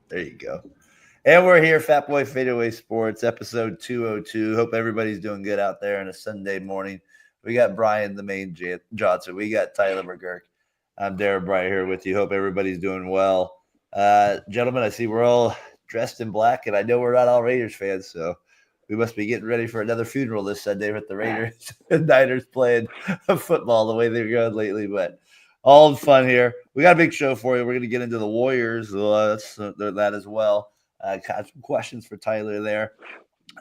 There you go. And we're here, Fatboy FadeAway Sports, episode 202. Hope everybody's doing good out there on a Sunday morning. We got Brian, the main Johnson. We got Tyler McGurk. I'm Darren Bryant here with you. Hope everybody's doing well. Gentlemen, I see we're all dressed in black, and I know we're not all Raiders fans, so we must be getting ready for another funeral this Sunday with the Raiders and Niners playing football the way they're going lately. But all fun here. We got a big show for you. We're going to get into the Warriors, that as well. Got some questions for Tyler there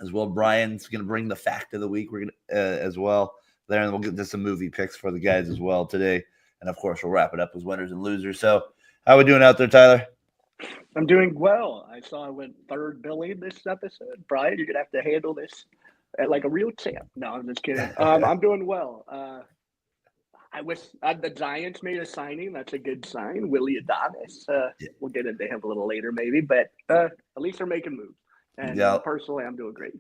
as well. Brian's going to bring the fact of the week. We're going to as well there, and we'll get to some movie picks for the guys as well today. And of course, we'll wrap it up with winners and losers. So, how we doing out there, Tyler? I'm doing well. I saw I went third billing this episode. Brian, you're gonna have to handle this like a real champ. No, I'm just kidding. I'm doing well. I wish the Giants made a signing. That's a good sign. Willie Adonis. We'll get into him a little later, maybe. But at least they're making moves. And personally, I'm doing great.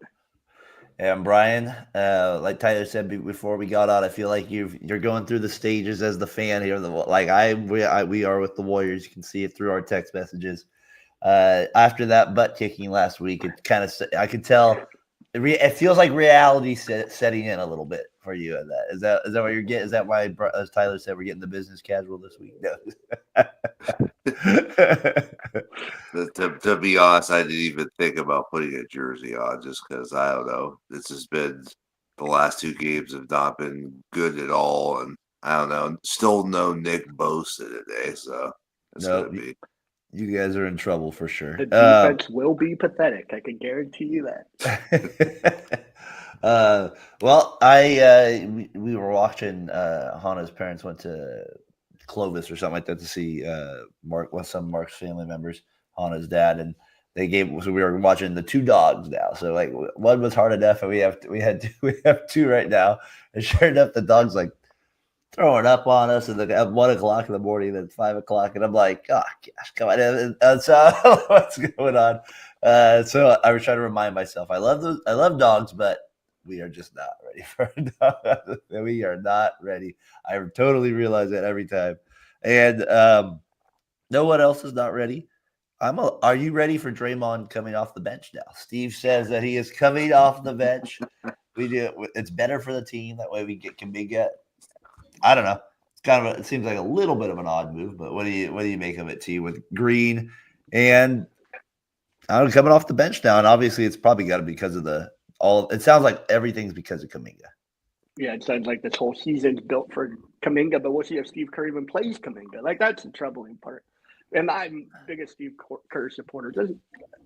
And Brian, like Tyler said before we got on, I feel like you're going through the stages as the fan here. We are with the Warriors. You can see it through our text messages. After that butt kicking last week, it kind of I could tell it feels like reality setting in a little bit for you. Is that what you're getting? Is that why, as Tyler said, we're getting the business casual this week? No. To be honest, I didn't even think about putting a jersey on just because I don't know. This has been the last two games have not been good at all, and I don't know. Still no Nick Bosa today, so it's gonna be. You guys are in trouble for sure. The defense will be pathetic. I can guarantee you that. Well, we were watching. Hannah's parents went to Clovis or something like that to see some of Mark's family members, Hannah's dad, and so we were watching the two dogs now. So like one was hard enough, and we have two right now. And sure enough, the dog's like throwing up on us at 1:00 in the morning, then 5:00, and I'm like, oh gosh, come on! And so what's going on? So I was trying to remind myself, I love dogs, but we are just not ready for a dog. We are not ready. I totally realize that every time. And no one else is not ready. Are you ready for Draymond coming off the bench now? Steve says that he is coming off the bench. It's better for the team. That way we get Kuminga. I don't know. It seems like a little bit of an odd move, but what do you make of it, T, with Green and coming off the bench now? And obviously it's probably got to be because of it sounds like everything's because of Kuminga. Yeah, it sounds like this whole season's built for Kuminga, but we'll see if Steve Kerr even plays Kuminga. Like, that's the troubling part. And I'm biggest Steve Kerr supporter. Just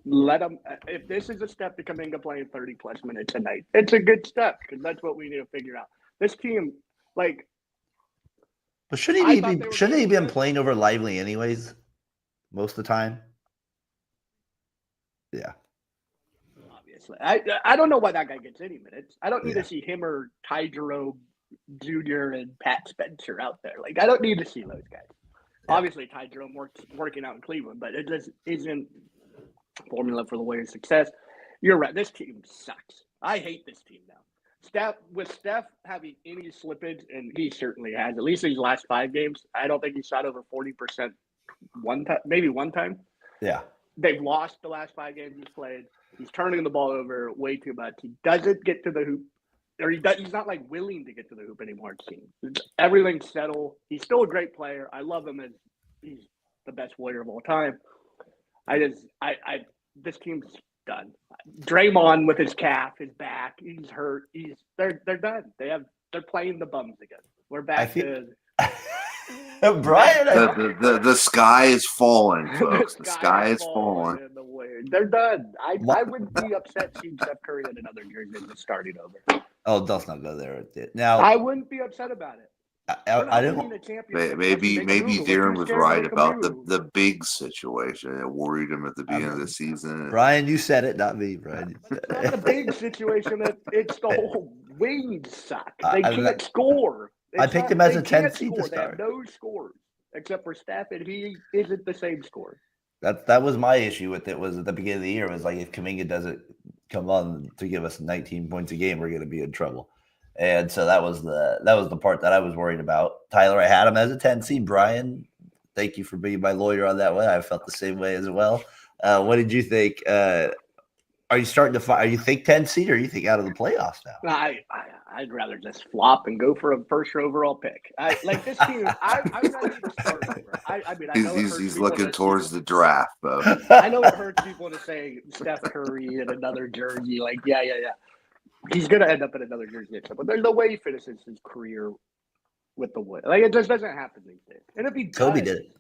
let him. If this is a step to Kuminga playing 30-plus minutes a night, it's a good step because that's what we need to figure out. This team, like. But shouldn't he have been playing over Lively anyways most of the time? Yeah. Obviously. I don't know why that guy gets any minutes. I don't need to see him or Ty Jerome Jr. and Pat Spencer out there. Like, I don't need to see those guys. Yeah. Obviously, Ty Jerome working out in Cleveland, but it just isn't formula for the Warriors' success. You're right. This team sucks. I hate this team now. Steph having any slippage, and he certainly has, at least these last 5 games, I don't think he shot over 40% maybe one time. Yeah. They've lost the last 5 games he's played. He's turning the ball over way too much. He doesn't get to the hoop, or he's not like willing to get to the hoop anymore, it seems. Everything's settled. He's still a great player. I love him as he's the best Warrior of all time. This team's done. Draymond with his calf, his back, he's hurt. They're done. They're playing the bums again. We're back to Brian. The sky is falling, folks. The sky is falling. They're done. I wouldn't be upset seeing Steph Curry in another year than just starting over. Oh, let's not go there. Now I wouldn't be upset about it. I didn't. Maybe Darren was right about the big situation. It worried him at the beginning of the season. Brian, you said it, not me, Brian. It's not a big situation. It's the whole wings suck. They can't score. I picked him as a 10 seed to start. They have no scores except for Steph, and he isn't the same score. That was my issue with it. Was at the beginning of the year, it was like if Kuminga doesn't come on to give us 19 points a game, we're going to be in trouble. And so that was the part that I was worried about. Tyler, I had him as a 10 seed. Brian, thank you for being my lawyer on that one. I felt the same way as well. What did you think? Are you starting to find? Are you think 10 seed, or you think out of the playoffs now? I'd rather just flop and go for a first overall pick. Like this team. I'm ready to start over. I mean, I know it hurts He's people looking to towards see, the draft, though. I know it hurts people to say Steph Curry in another jersey. Like, yeah. He's gonna end up in another jersey, but there's no way he finishes his career with the Wood. Like, it just doesn't happen these days. And if he Kobe does, did it.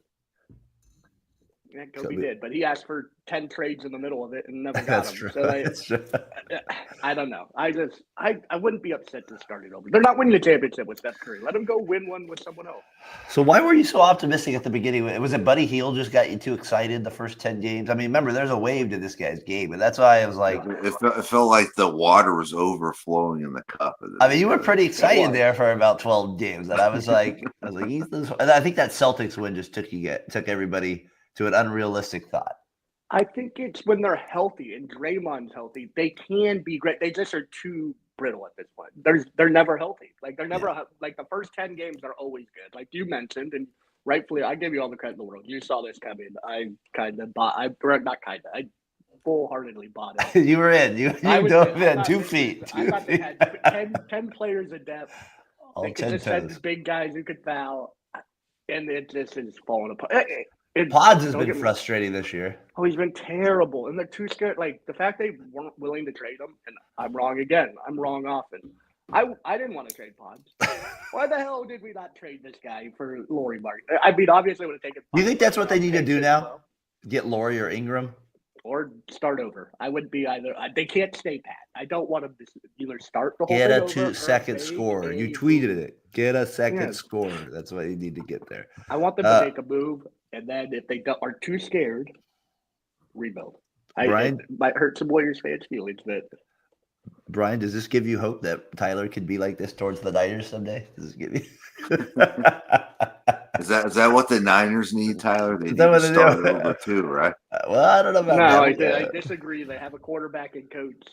Yeah, Kobe did, but he asked for 10 trades in the middle of it and never got That's them. true. So That's true. I don't know. I wouldn't be upset to start it over. They're not winning the championship with Steph Curry. Let him go win one with someone else. So why were you so optimistic at the beginning? Was it Buddy Hield just got you too excited the first 10 games? I mean, remember, there's a wave to this guy's game, and that's why I was like, it felt like the water was overflowing in the cup. I mean, you were pretty excited there for about 12 games, and I was like, he's this. And I think that Celtics win just took everybody to an unrealistic thought. I think it's when they're healthy and Draymond's healthy, they can be great. They just are too brittle at this point. They're never healthy. Like, they're never like the first 10 games are always good. Like you mentioned, and rightfully, I give you all the credit in the world. You saw this coming. I full-heartedly bought it. You were in. You dove in 2 feet. I thought they had 10 players in depth. All they could 10 just send big guys who could foul, and it just is falling apart. Pods has been frustrating this year. Oh, he's been terrible, and they're too scared. Like the fact they weren't willing to trade him, and I'm wrong again. I'm wrong often. I didn't want to trade Pods. Why the hell did we not trade this guy for Laurie Martin? I mean, obviously, would have taken. Do you think that's what they need to do now? Get Laurie or Ingram, or start over. I would be either. They can't stay pat. I don't want them to either start the whole get thing a over 2-second score. You tweeted it. Get a second score. That's what you need to get there. I want them to make a move, and then if they are too scared, rebuild. It might hurt some Warriors fans' feelings, but Brian, does this give you hope that Tyler could be like this towards the Niners someday? Does this give you? Is that what the Niners need, Tyler? They need to start over too, right? Well, I don't know about that. I disagree. They have a quarterback and coach.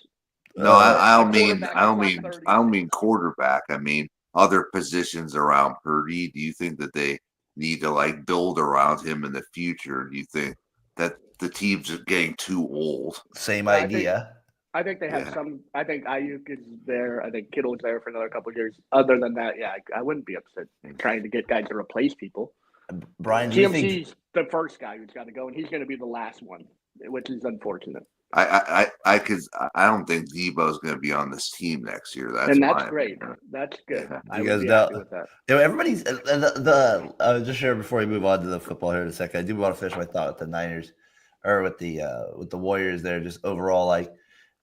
No, I don't mean quarterback. I mean other positions around Purdy. Do you think that they need to build around him in the future? Do you think that the teams are getting too old? Same idea. I think they have some. I think Ayuk is there. I think Kittle's there for another couple of years. Other than that, I wouldn't be upset trying to get guys to replace people. Brian, do you think TMC's the first guy who's got to go, and he's going to be the last one, which is unfortunate. I don't think Debo's going to be on this team next year. That's great. That's good. Yeah. I would be happy with that. Everybody's just sure before we move on to the football here in a second. I do want to finish my thought with the Niners or with the Warriors. There, just overall,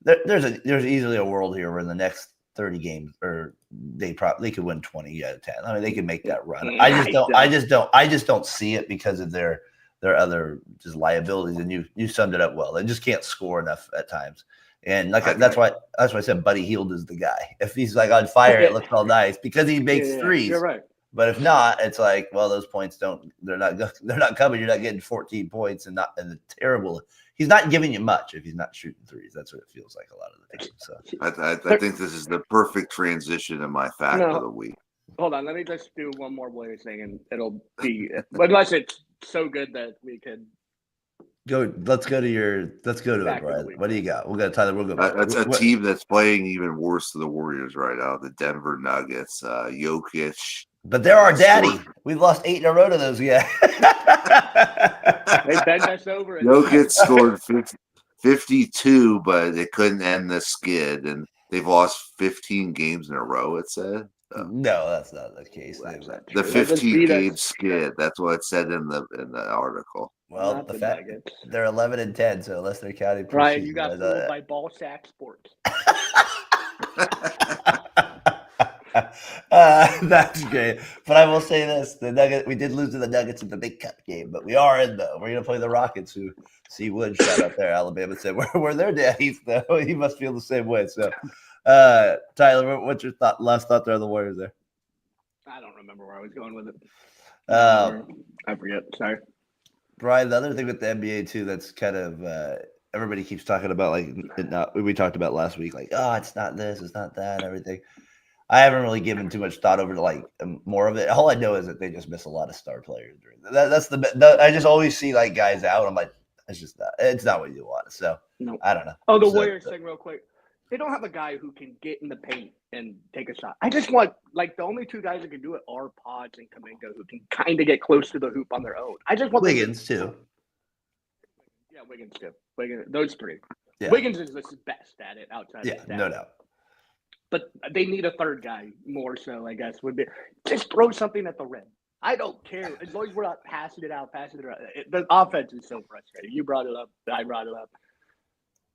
there's easily a world here where in the next 30 games, or they could win 20 out of 10. I mean, they could make that run. I just don't see it because of their other just liabilities. And you summed it up well. They just can't score enough at times. And that's why I said Buddy Hield is the guy. If he's on fire, it looks all nice because he makes threes. You're right. But if not, it's those points they're not coming. You're not getting 14 points and the terrible. He's not giving you much if he's not shooting threes. That's what it feels like a lot of the time. So I think this is the perfect transition to my fact of the week. Hold on, let me just do one more Warriors thing, and it'll be unless it's so good that we can go. Let's go to it, Brian. What do you got? We'll go, Tyler. We'll go. That's a team that's playing even worse than the Warriors right now. The Denver Nuggets, Jokic. But they're our daddy. We've lost 8 in a row to those guys. They bent us over. Jokic scored 52, but they couldn't end the skid, and they've lost 15 games in a row, it said. No, that's not the case. The 15-game skid. That's what it said in the article. Well, the fact they're 11-10, so unless they're counting. Brian, you got fooled by Ball Sack Sports. That's great. But I will say this: the Nuggets. We did lose to the Nuggets in the Big Cup game, but we are in though. We're going to play the Rockets, who C. Wood shot up there. Alabama said we're their daddies though. He must feel the same way. So, Tyler, what's your last thought there on the Warriors there? I don't remember where I was going with it. I forget. Sorry, Brian. The other thing with the NBA too, that's kind of everybody keeps talking about we talked about last week, it's not this, it's not that, and everything. I haven't really given too much thought over to more of it. All I know is that they just miss a lot of star players. That's I just always see guys out. I'm like, It's just not. It's not what you want. So No. I don't know. Oh, the So- Warriors thing, real quick. They don't have a guy who can get in the paint and take a shot. I just want the only two guys that can do it are Pods and Kuminga, who can kind of get close to the hoop on their own. I just want Wiggins too. Yeah, Wiggins too. Wiggins, those three. Yeah. Wiggins is the best at it outside. Yeah, of Steph. no doubt. But they need a third guy more so, I guess, would be just throw something at the rim. I don't care. As long as we're not passing it out. The offense is so frustrating. You brought it up. I brought it up.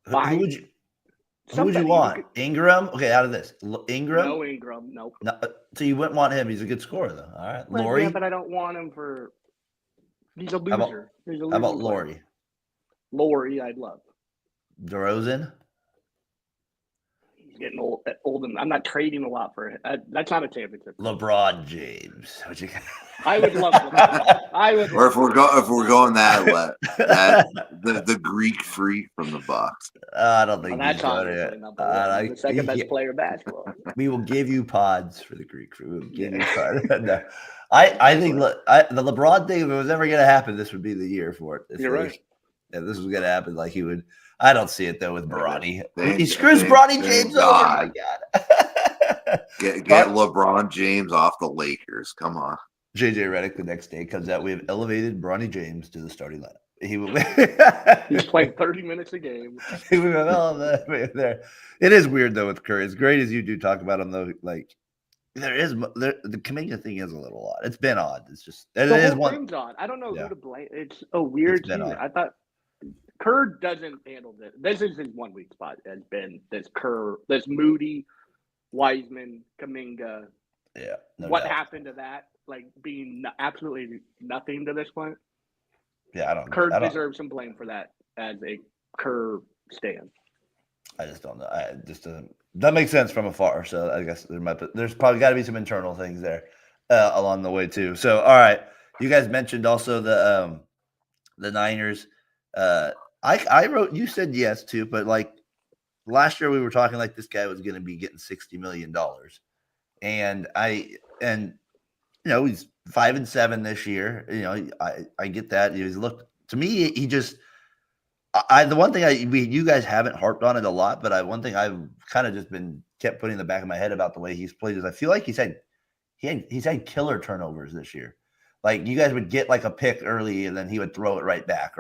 Who would you want? Ingram? Okay, out of this. Ingram? No Ingram. Nope. No, so you wouldn't want him. He's a good scorer, though. All right. Well, Laurie? yeah, but I don't want him for – he's a loser. How about Laurie? Laurie, I'd love. DeRozan? He's getting old and I'm not trading a lot for him. That's not a championship. LeBron James. I would love LeBron. Or if we're going the Greek freak from the Bucks. I don't think that's he's going obviously number one. The second best player in basketball. We will give you pods for the Greek freak. We will give you pods. No. I think the LeBron thing, if it was ever going to happen, this would be the year for it. You're right. Yeah, this was going to happen. Like he would. I don't see it though with Bronny. Thank He screws Bronny James over. Oh my God. Get LeBron James off the Lakers. Come on. JJ Redick the next day comes out. We have elevated Bronny James to the starting lineup. He will. He's playing 30 minutes a game. He will there. It is weird though with Kerr. As great as you do talk about him though, like the Kuminga thing is a little odd. It's been odd. It's just the whole thing's odd. I don't know who to blame. It's a weird season. I thought Kerr doesn't handle this. This is his 1 week spot. Has been this Kerr, this Moody, Wiseman, Kuminga. Yeah. What happened to that? Like being absolutely nothing to this point. Yeah, I don't. Kerr deserves some blame for that as a Kerr stand. I just don't know. It just doesn't. That makes sense from afar. So I guess there's probably got to be some internal things there along the way too. So all right, you guys mentioned also the Niners. I wrote. You said yes too, but like last year we were talking like this guy was going to be getting $60 million, and he's 5-7 this year. I get that. He's looked to me. He just. The one thing you guys haven't harped on it a lot, but one thing I've kind of just kept putting in the back of my head about the way he's played is I feel like he's had killer turnovers this year. Like you guys would get like a pick early and then he would throw it right back.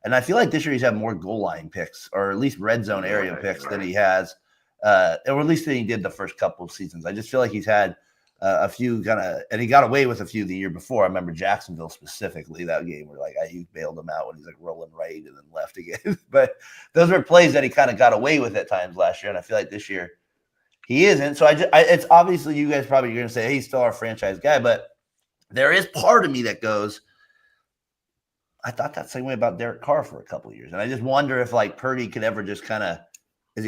And I feel like this year he's had more goal line picks or at least red zone area picks than he has, or at least than he did the first couple of seasons. I just feel like he's had a few and he got away with a few the year before. I remember Jacksonville specifically, that game where like Ayuk bailed him out when he's like rolling right and then left again. But those were plays that he kind of got away with at times last year. And I feel like this year he isn't. So it's obviously you guys probably going to say, hey, he's still our franchise guy. But there is part of me that goes, I thought that same way about Derek Carr for a couple of years. And I just wonder if like Purdy could ever just kind of, is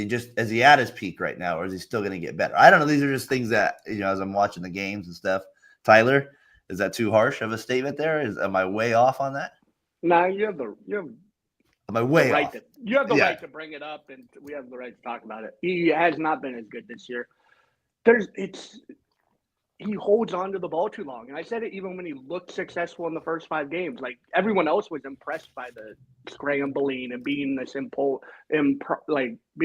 he at his peak right now, or is he still going to get better? I don't know. These are just things that, as I'm watching the games and stuff. Tyler, is that too harsh of a statement there? Am I way off on that? No, Am I way off? You have the right to bring it up, and we have the right to talk about it. He has not been as good this year. He holds on to the ball too long. And I said it even when he looked successful in the first 5 games. Like, everyone else was impressed by the scrambling and being this being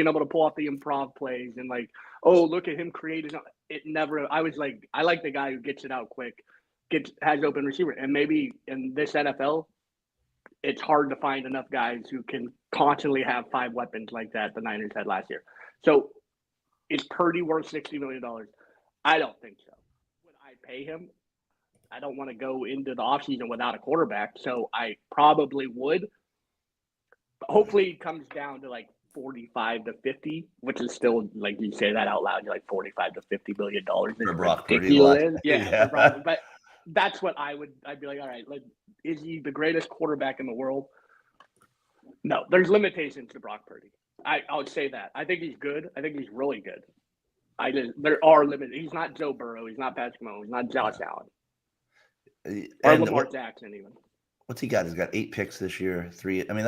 able to pull off the improv plays and like, oh, look at him creating it. Never. I was like, I like the guy who gets it out quick, has open receiver. And maybe in this NFL, it's hard to find enough guys who can constantly have 5 weapons like that the Niners had last year. So is Purdy worth $60 million? I don't think so. Pay him. I don't want to go into the offseason without a quarterback, so I probably would. But hopefully it comes down to like 45 to 50, which is still, like you say that out loud, you're like 45 to 50 $50 million. For Brock Purdy. Yeah. But that's what I'd be like, all right, is he the greatest quarterback in the world? No, there's limitations to Brock Purdy. I would say that. I think he's good. I think he's really good. There are limits. He's not Joe Burrow. He's not Patrick Mahomes. He's not Josh Allen. Or Lamar Jackson even. What's he got? He's got 8 picks this year. 3. I mean,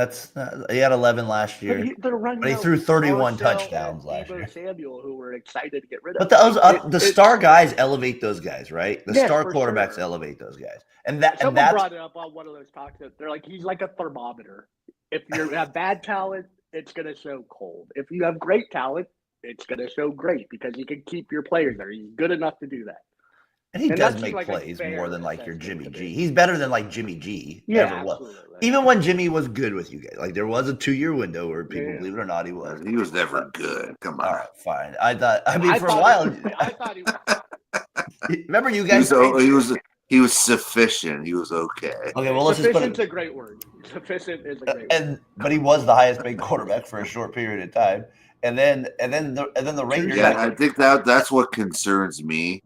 he had 11 last year. But he threw 31 touchdowns last year. Samuel, who were excited to get rid of. But the star guys elevate those guys, right? The star quarterbacks elevate those guys. And someone brought it up on one of those talks. They're like, he's like a thermometer. If you have bad talent, it's going to show cold. If you have great talent, it's going to show great because you can keep your players there. He's good enough to do that. And he And does that make seemed like a plays more fair than like your assessment Jimmy to G. me. He's better than like Jimmy G Yeah, ever was. absolutely. Even when Jimmy was good with you guys, like there was a 2-year window where people, Yeah. believe it or not, he was. He was never good. Come on. All right, fine. I mean, for a thought while. I thought he was. Remember you He guys? he was sufficient. He was okay. Okay, well let's just put Sufficient's it. a great word. Sufficient is a great word. But he was the highest paid quarterback for a short period of time, and then the Rangers. Yeah, I think that's what concerns me.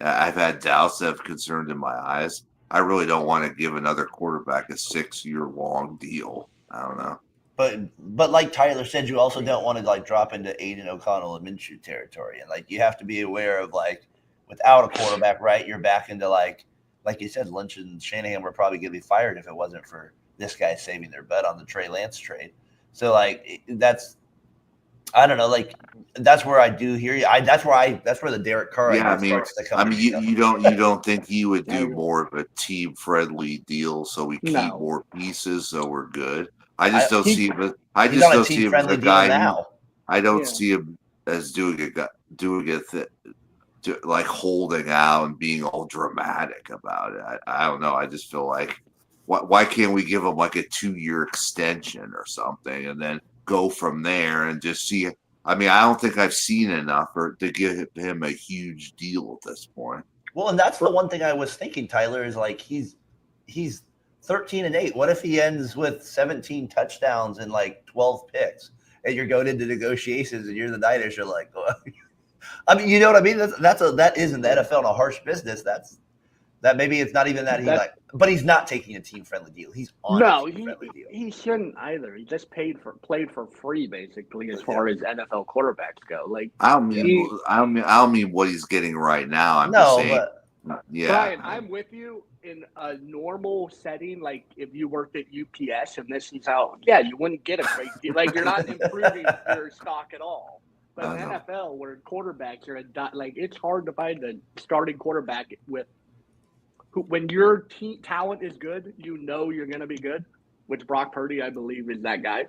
I've had doubts that have concerned in my eyes. I really don't want to give another quarterback a 6-year-long deal. I don't know. But like Tyler said, you also don't want to like drop into Aiden O'Connell and Minshew territory, and like you have to be aware of like without a quarterback, right? You're back into like you said, Lynch and Shanahan were probably going to be fired if it wasn't for this guy saving their bet on the Trey Lance trade. So like that's, I don't know, like that's where I do hear you. That's where the Derek Carr starts to come. I mean, you don't think he would do more of a team friendly deal so we keep more pieces so we're good. I just don't see him. I just don't see him as a guy now. I don't see him as doing like holding out and being all dramatic about it. I don't know. I just feel like why can't we give him like a 2-year extension or something and then go from there and just see. I mean, I don't think I've seen enough to give him a huge deal at this point. Well, and that's the one thing I was thinking, Tyler, is like he's 13-8. What if he ends with 17 touchdowns and like 12 picks, and you're going into negotiations and you're the Niners? You're like, well, I mean, you know what I mean? That is in the NFL in a harsh business. That maybe it's not even that but he's not taking a team friendly deal. He's on a team friendly deal. He shouldn't either. He just played for free basically as far as NFL quarterbacks go. Like I don't mean what he's getting right now. I'm just saying. Brian, I'm with you in a normal setting. Like if you worked at UPS and this is how, you wouldn't get a great deal. Like you're not improving your stock at all. But in NFL, where quarterbacks are like it's hard to find a starting quarterback when your team talent is good, you know you're going to be good, which Brock Purdy, I believe, is that guy.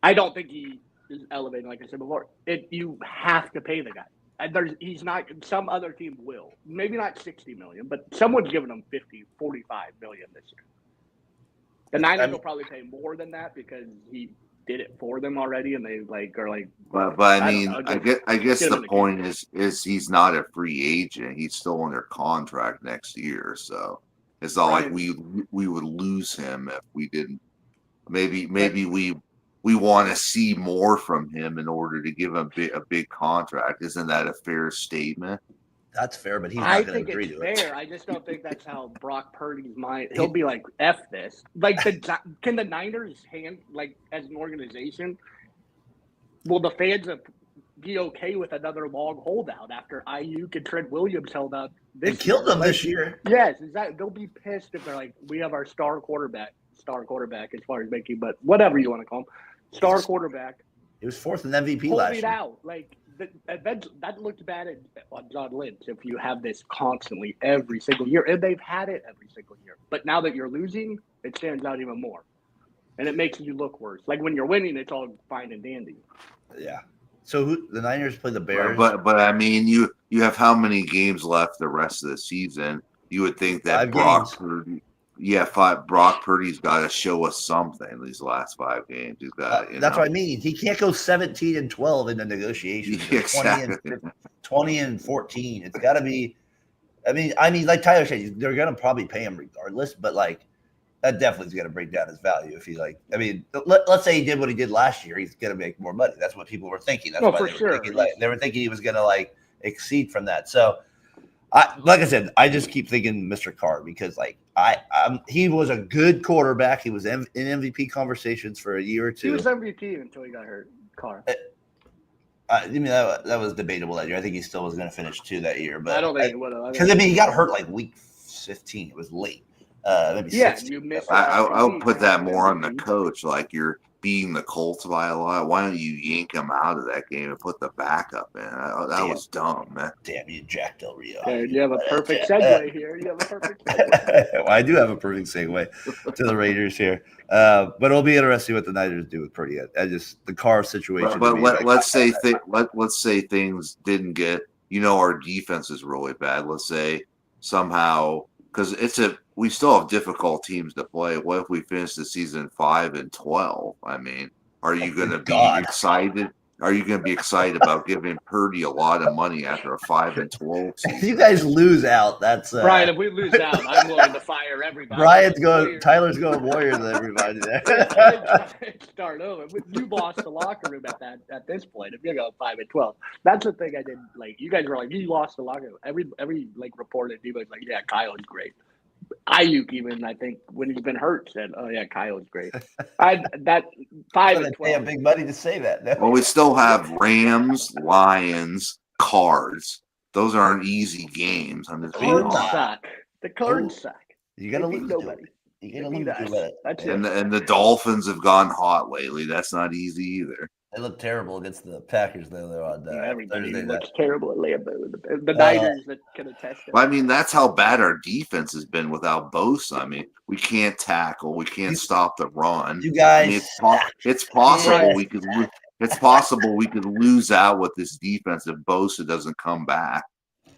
I don't think he is elevating, like I said before. You have to pay the guy. And he's not. Some other team will. Maybe not $60 million, but someone's giving him $45 million this year. The Niners will probably pay more than that because he did it for them already, and they are like. But I mean, I guess the point is he's not a free agent. He's still under contract next year, so it's not like we would lose him if we didn't. Maybe we want to see more from him in order to give him a big contract. Isn't that a fair statement? That's fair, but he's not going to agree to it. I think it's fair. I just don't think that's how Brock Purdy's mind. He'll be like, "F this." Like, can the Niners as an organization? Will the fans be okay with another long holdout after Ayuk and Trent Williams held out? They killed them this year. Yes, they'll be pissed if they're like, "We have our star quarterback as far as making, but whatever you want to call him, star quarterback." He was fourth in MVP last year. Hold it out, like. That looked bad on John Lynch if you have this constantly every single year. And they've had it every single year. But now that you're losing, it stands out even more. And it makes you look worse. Like when you're winning, it's all fine and dandy. Yeah. So the Niners play the Bears. But I mean, you have how many games left the rest of the season? You would think that Brock Purdy's got to show us something these last 5 games. He's got. That's what I mean. He can't go 17-12 in the negotiations. Exactly. 20-14. It's got to be. I mean, like Tyler said, they're going to probably pay him regardless. But like, that definitely is going to break down his value if he like. I mean, let's say he did what he did last year. He's going to make more money. That's what people were thinking. That's why they were thinking he was going to like exceed from that. So. Like I said, I just keep thinking Mr. Carr because, like, he was a good quarterback. He was in MVP conversations for a year or two. He was MVP until he got hurt. Carr. I mean, that was debatable that year. I think he still was going to finish 2 that year, but I don't think he would have. Because he got hurt like week 15. It was late. Maybe 16. You missed. I'll put that more on the coach. Like you're beating the Colts by a lot. Why don't you yank him out of that game and put the backup in? That was dumb, man. Damn you, Jack Del Rio. Okay, you have a perfect segue here. You have a perfect segue. Well, I do have a perfect segue to the Raiders here. But it'll be interesting what the Niners do with Purdy. I just the Carr situation. But let's say things didn't get. Our defense is really bad. Let's say somehow because we still have difficult teams to play. What if we finish the season 5-12? I mean, are you going to be excited? Are you going to be excited about giving Purdy a lot of money after a 5-12 season? If you guys lose out, that's Brian. If we lose out, I'm willing to fire everybody. Tyler's going Warrior than everybody there. Start over. You lost the locker room at this point. If you go 5-12, that's the thing I didn't like. You guys were like, you lost the locker room. Every report at Devo's like, yeah, Kyle's great. Ayuk even, I think, when he's been hurt, said, "Oh yeah, Kyle's great." That 5-12. Pay big money to say that. No. Well, we still have Rams, Lions, Cards. Those aren't easy games. I'm just being Cards honest. suck. The Cards suck. You gotta lose nobody. You gotta lose to it. That's And the Dolphins have gone hot lately. That's not easy either. They look terrible against the Packers, though. They're on everybody Thursday looks night. terrible at Lambeau. The Niners that can attest to. I mean, that's how bad our defense has been without Bosa. I mean, we can't tackle. We can't stop the run. You guys, I mean, it's possible we could. It's possible we could lose out with this defense if Bosa doesn't come back.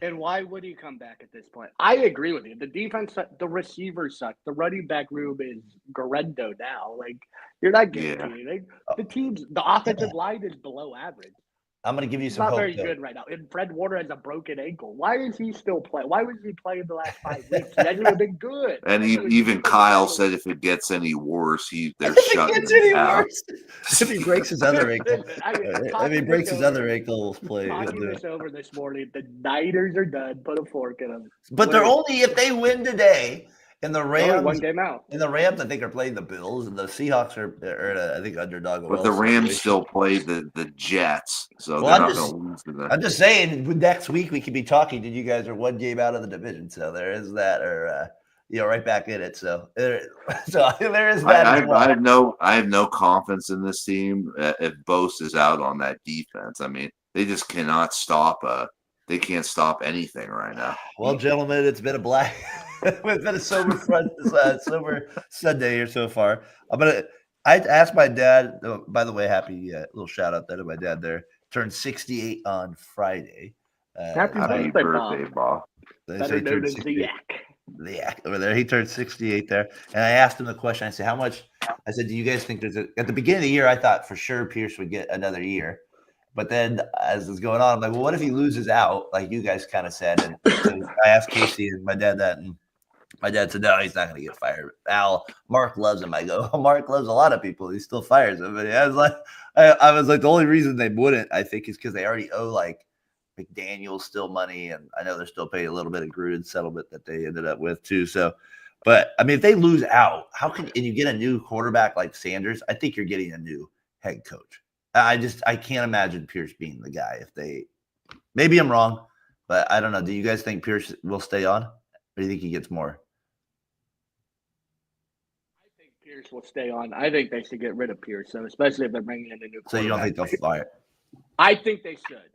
And why would he come back at this point? I agree with you. The defense, the receivers suck. The running back room is Garendo now. Like, you're not getting anything. The offensive line is below average. I'm going to give you It's some not hope. very good right now. And Fred Warner has a broken ankle. Why is he still playing? Why was he playing the last 5 weeks? He hasn't even been good. And even Kyle said if it gets any worse, they're shutting him down. If he breaks his other ankle, if he breaks his other ankle, play. Talking this over this morning, the Niners are done. Put a fork in them. But they're only if they win today. And the Rams, one game out. And the Rams, I think, are playing the Bills, and the Seahawks are I think, underdog. But the Rams still play the Jets, so they're not going to lose to them. I'm just saying, next week we could be talking, and you guys are one game out of the division, so there is that, or right back in it. So there is that. I have no confidence in this team if Bose is out on that defense. I mean, they just cannot stop. They can't stop anything right now. Well, gentlemen, it's been it's been a sober Sunday here so far. I asked my dad. By the way, happy little shout out there to my dad. There turned 68 on Friday. Happy birthday, Bob. Better known as the Yak. The Yak over there. He turned 68 there, and I asked him the question. I said, "How much?" I said, "Do you guys think at the beginning of the year? I thought for sure Pierce would get another year." But then as it's going on, I'm like, well, what if he loses out, like you guys kind of said? And so I asked Casey and my dad that, and my dad said, no, he's not going to get fired. Mark loves him. I go, Mark loves a lot of people. He still fires them. But I was like, the only reason they wouldn't, I think, is because they already owe, like, McDaniels still money. And I know they're still paying a little bit of Gruden settlement that they ended up with, too. So, but, I mean, if they lose out, and you get a new quarterback like Sanders, I think you're getting a new head coach. I can't imagine Pierce being the guy maybe I'm wrong, but I don't know. Do you guys think Pierce will stay on, or do you think he gets more? I think Pierce will stay on. I think they should get rid of Pierce, so especially if they're bringing in a new quarterback. So you don't think they'll fire? I think they should.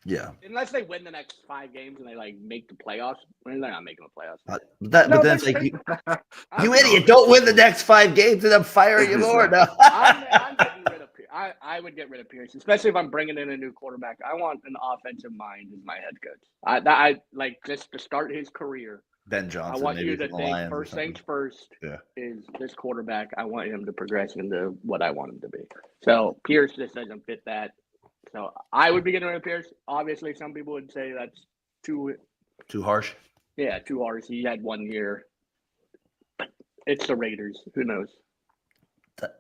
Yeah. Unless they win the next 5 games and they make the playoffs. They're not making the playoffs. But then it's like you idiot! Don't win the next 5 games, and I'm firing you more. No. I'm getting rid of Pierce. I would get rid of Pierce, especially if I'm bringing in a new quarterback. I want an offensive mind as my head coach. I like just to start his career. Ben Johnson. I want you to think Lions first things first. Yeah. Is this quarterback? I want him to progress into what I want him to be. So Pierce just doesn't fit that. So I would be getting rid of Pierce. Obviously, some people would say that's too harsh. Yeah, too harsh. He had 1 year. But it's the Raiders. Who knows?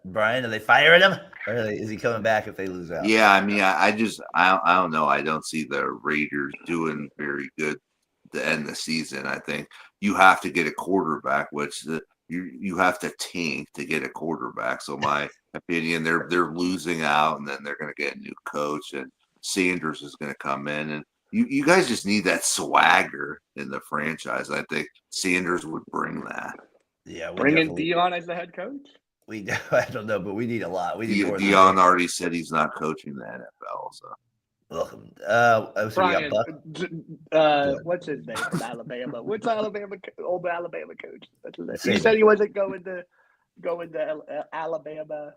Brian, are they firing him, or is he coming back if they lose out? Yeah, I mean, I don't know. I don't see the Raiders doing very good to end the season. I think you have to get a quarterback, which you have to tank to get a quarterback. So my opinion, they're losing out, and then they're going to get a new coach, and Sanders is going to come in, and you guys just need that swagger in the franchise. I think Sanders would bring that. Yeah, bring in Dion as the head coach. I don't know, but we need a lot. We need more than Dion already said he's not coaching the NFL. So welcome. So we got Brian, Buck. what's his name from Alabama? What's old Alabama coach? What's his name? He Saban. said he wasn't going to Alabama.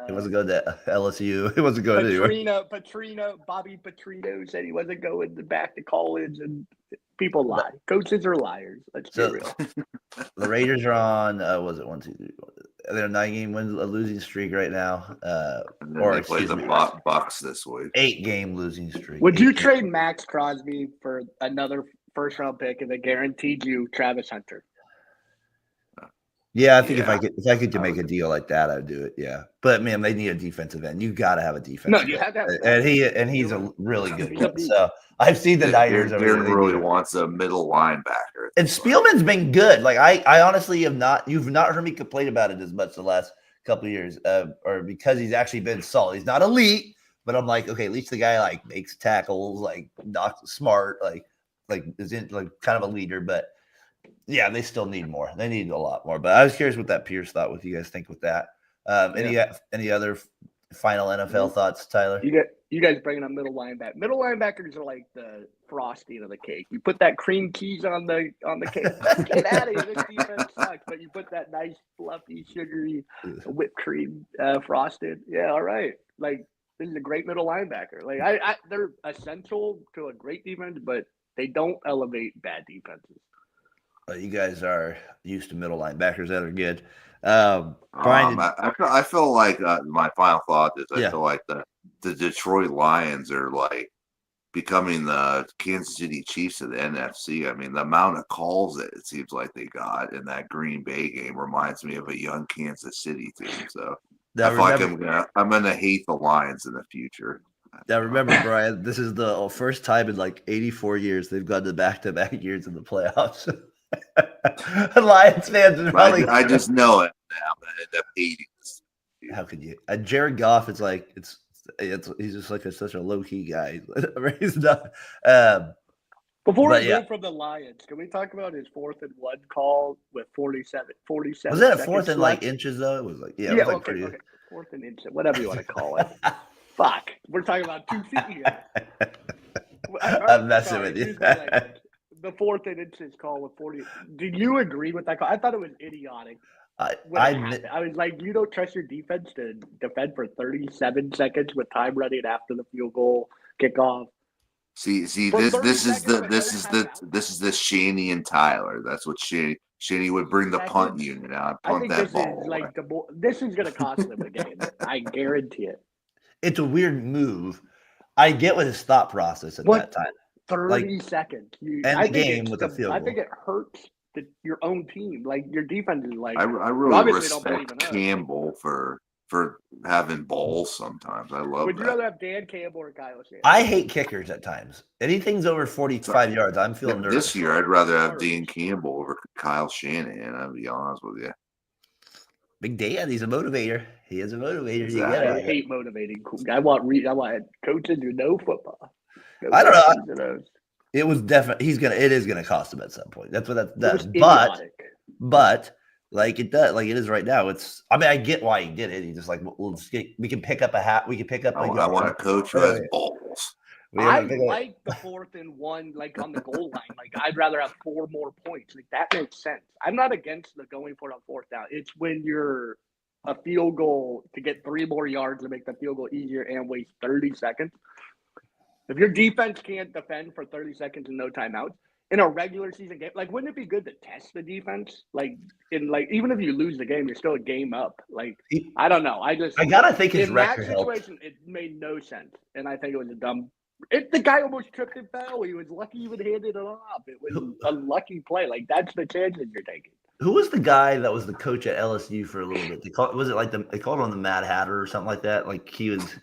It wasn't going to LSU. It wasn't going anywhere. Bobby Petrino said he wasn't going back to college, and people lie. Coaches are liars. Let's be real. The Raiders are on. Was it 1, 2, 3? They're a 9-game losing streak right now. and then they play the Bucks this week. 8-game losing streak. Would you trade Max Crosby for another first-round pick if it guaranteed you Travis Hunter? Yeah, I think if I could make a deal like that, I'd do it. Yeah, but man, they need a defensive end. You got to have a defense. No, you have to have and he's a really good one. So I've seen the Niners. Darren really wants a middle linebacker. And Spielman's been good. Like I honestly have not. You've not heard me complain about it as much the last couple of years, or because he's actually been solid. He's not elite, but I'm like, okay, at least the guy like makes tackles, like not smart, like is in like kind of a leader, but. Yeah, they still need more. They need a lot more. But I was curious what that Pierce thought. What you guys think with that? Any other final NFL thoughts, Tyler? You guys bringing up middle linebacker. Middle linebackers are like the frosting of the cake. You put that cream cheese on the cake. Get out of here. This defense sucks. But you put that nice fluffy sugary whipped cream frosted. Yeah, all right. Like this is a great middle linebacker. Like they're essential to a great defense, but they don't elevate bad defenses. You guys are used to middle linebackers that are good. Brian, I feel like my final thought is I feel like the Detroit Lions are like becoming the Kansas City Chiefs of the NFC. I mean, the amount of calls that it seems like they got in that Green Bay game reminds me of a young Kansas City team. So I feel like I'm gonna hate the Lions in the future. Now remember, Brian, this is the first time in like 84 years they've gone to back-to-back years in the playoffs. Lions fans are probably. I just know it now. I'm gonna end up hating this. How could you? Jared Goff is like he's just like such a low key guy. He's not. Before we move from the Lions, can we talk about his 4th and 1 call with 47? Was that a 4th and like inches though? It was like it was like okay. 4th and inches, whatever you want to call it. Fuck, we're talking about 2 feet here. I'm messing with you. The 4th and inches call with 40. Did you agree with that call? I thought it was idiotic. I was like, you don't trust your defense to defend for 37 seconds with time running after the field goal kickoff. See, this is the Shaney and Tyler. That's what Shaney would bring the punt unit out. Punt that ball. This is going to cost them a game. I guarantee it. It's a weird move. I get what his thought process at that time. 30 seconds. End the game with a field goal. I think it hurts your own team. Like your defense is like. I really respect Campbell for having balls sometimes. I love. Would you rather have Dan Campbell or Kyle Shanahan? I hate kickers at times. Anything's over 45 yards, I'm feeling nervous. This year, I'd rather have Dan Campbell over Kyle Shanahan. I'll be honest with you. Big Dan, he's a motivator. He is a motivator. Exactly. I hate motivating. I want coaches who know football. I don't know. It was definitely it is gonna cost him at some point. That's what that does. But like it does, like it is right now. I get why he did it. He's just like, we can pick up a hat. We can pick up. I want a coach who has balls. I like the 4th and 1, like on the goal line. Like I'd rather have 4 more points. Like that makes sense. I'm not against the going for it on 4th down. It's when you're a field goal to get 3 more yards to make the field goal easier and waste 30 seconds. If your defense can't defend for 30 seconds and no timeouts in a regular season game, like wouldn't it be good to test the defense? Like even if you lose the game, you're still a game up. Like I don't know. I gotta think his record in that situation, it made no sense, and I think it was a dumb. The guy almost tripped and fell. He was lucky he even handed it off. It was a lucky play. Like that's the chances you're taking. Who was the guy that was the coach at LSU for a little bit? They called him the Mad Hatter or something like that. Like he was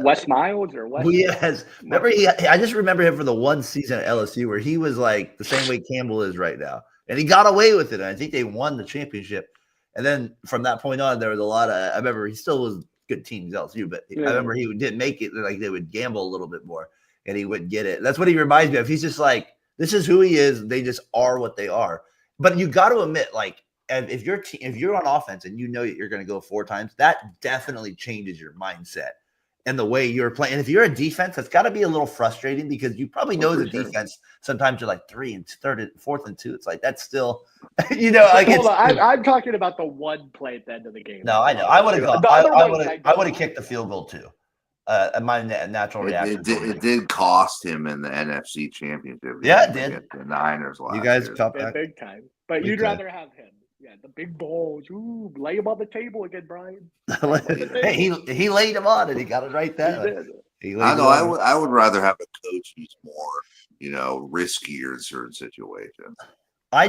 Wes Miles or Wes. Yes, remember I just remember him for the one season at LSU where he was like the same way Campbell is right now, and he got away with it. And I think they won the championship. And then from that point on, there was a lot of. I remember he still was good teams LSU, but I remember he didn't make it. Like they would gamble a little bit more, and he wouldn't get it. That's what he reminds me of. He's just like, this is who he is. They just are what they are. But you got to admit, like and if you're on offense and you know that you're going to go 4 times, that definitely changes your mindset and the way you're playing. And if you're a defense, that's got to be a little frustrating because you probably know the defense. Sometimes you're like 3 and 3rd and 4th and 2. It's like that's still, like hold on. I'm talking about the one play at the end of the game. No, I know. I would have gone. I would have kicked the field goal too. My natural reaction. It did cost him in the NFC Championship. Yeah, it did. The Niners last year. You guys year. Big time. But you'd rather have him. Yeah, the big balls. Ooh, lay him on the table again, Brian. Hey, he laid him on and he got it right there. I know. I would rather have a coach who's more, riskier in certain situations. I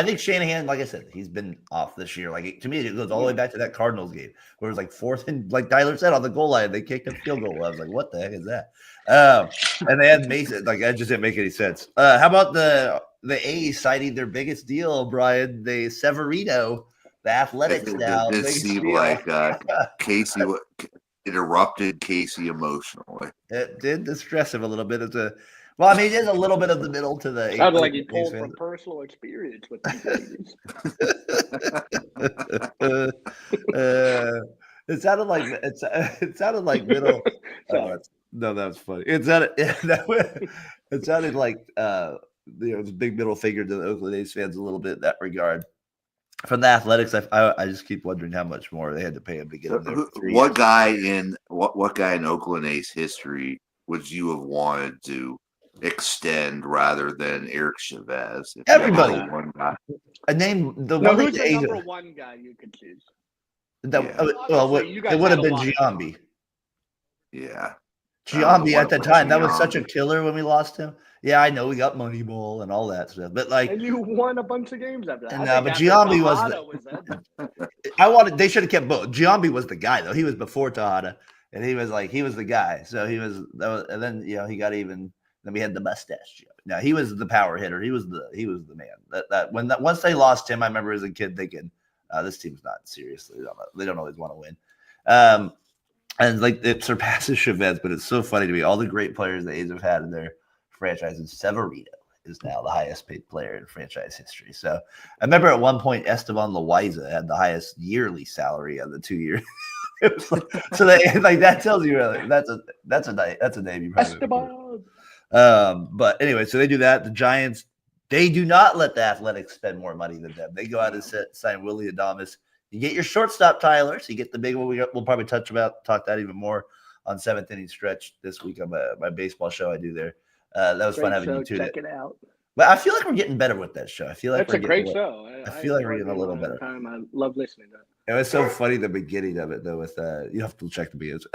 think Shanahan, like I said, he's been off this year. Like to me, it goes all the way back to that Cardinals game where it was like 4th and, like Tyler said, on the goal line, they kicked a field goal. I was like, what the heck is that? And they had Mason. Like that just didn't make any sense. How about the A's citing their biggest deal, Brian? The Severino, the Athletics now. It seemed like Casey interrupted Casey emotionally. It did distress him a little bit. Well, I mean, there's a little bit of the middle to the. Sounded like he pulled from personal experience with these ladies. It sounded like middle. No, that was funny. It sounded like it's a big middle finger to the Oakland A's fans a little bit in that regard. From the Athletics, I just keep wondering how much more they had to pay him to get him there. What guy in Oakland A's history would you have wanted to extend rather than Eric Chavez? Everybody. One guy. A name. Who's the number one guy you could choose? It would have been Giambi. Yeah. Giambi at the time. That was such a killer when we lost him. Yeah, I know we got Moneyball and all that stuff, but and you won a bunch of games after that. No, but Giambi was. They should have kept both. Giambi was the guy though. He was before Tejada, and he was the guy. So he was. And then he got even. Then we had the mustache. Now he was the power hitter. He was the man. Once they lost him, I remember as a kid thinking, this team's not serious. They don't always want to win. And like it surpasses Chavez, but it's so funny to me. All the great players the A's have had in their franchises, Severino is now the highest paid player in franchise history. So I remember at one point Esteban Loaiza had the highest yearly salary of the 2 years. So that tells you really that's a name you probably Esteban. But anyway, so they do that. The Giants, they do not let the Athletics spend more money than them. They go out and sign Willie Adames. You get your shortstop, Tyler. So you get the big one. We'll probably talk that even more on 7th Inning Stretch this week on my baseball show I do there. That was fun having you tune Check it out. But I feel like we're getting better with that show. I feel like that's a great show. I feel like we're getting a little better. I love listening to it. It was so funny the beginning of it though. With you have to check the videos.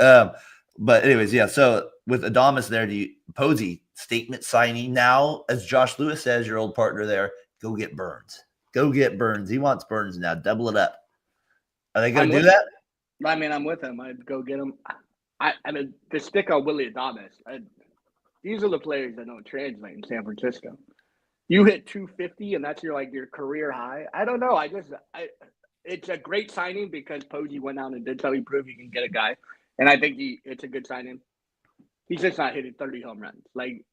But anyways, yeah. So with Adames there, Posey statement signing now, as Josh Lewis says, your old partner there, go get Burns. Go get Burns. He wants Burns now. Double it up. Are they going to do that? I mean, I'm with him. I'd go get him. I mean, to stick on Willie Adames, these are the players that don't translate in San Francisco. You hit 250, and that's your career high. I don't know. It's a great signing because Posey went out and did so. He proved he can get a guy, and I think it's a good signing. He's just not hitting 30 home runs.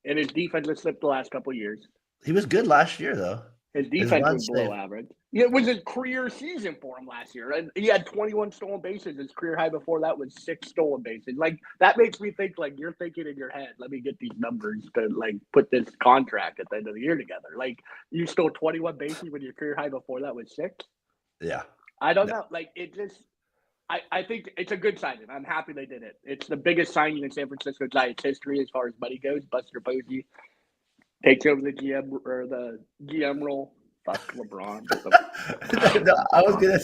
And his defense has slipped the last couple of years. He was good last year, though. His defense was below average. Yeah, it was a career season for him last year. And he had 21 stolen bases. His career high before that was 6 stolen bases. That makes me think you're thinking in your head, let me get these numbers to put this contract at the end of the year together. You stole 21 bases when your career high before that was 6. Yeah. I don't know. I think it's a good signing. I'm happy they did it. It's the biggest signing in San Francisco Giants history as far as money goes. Buster Posey takes over the GM role. Fuck LeBron. No, I was gonna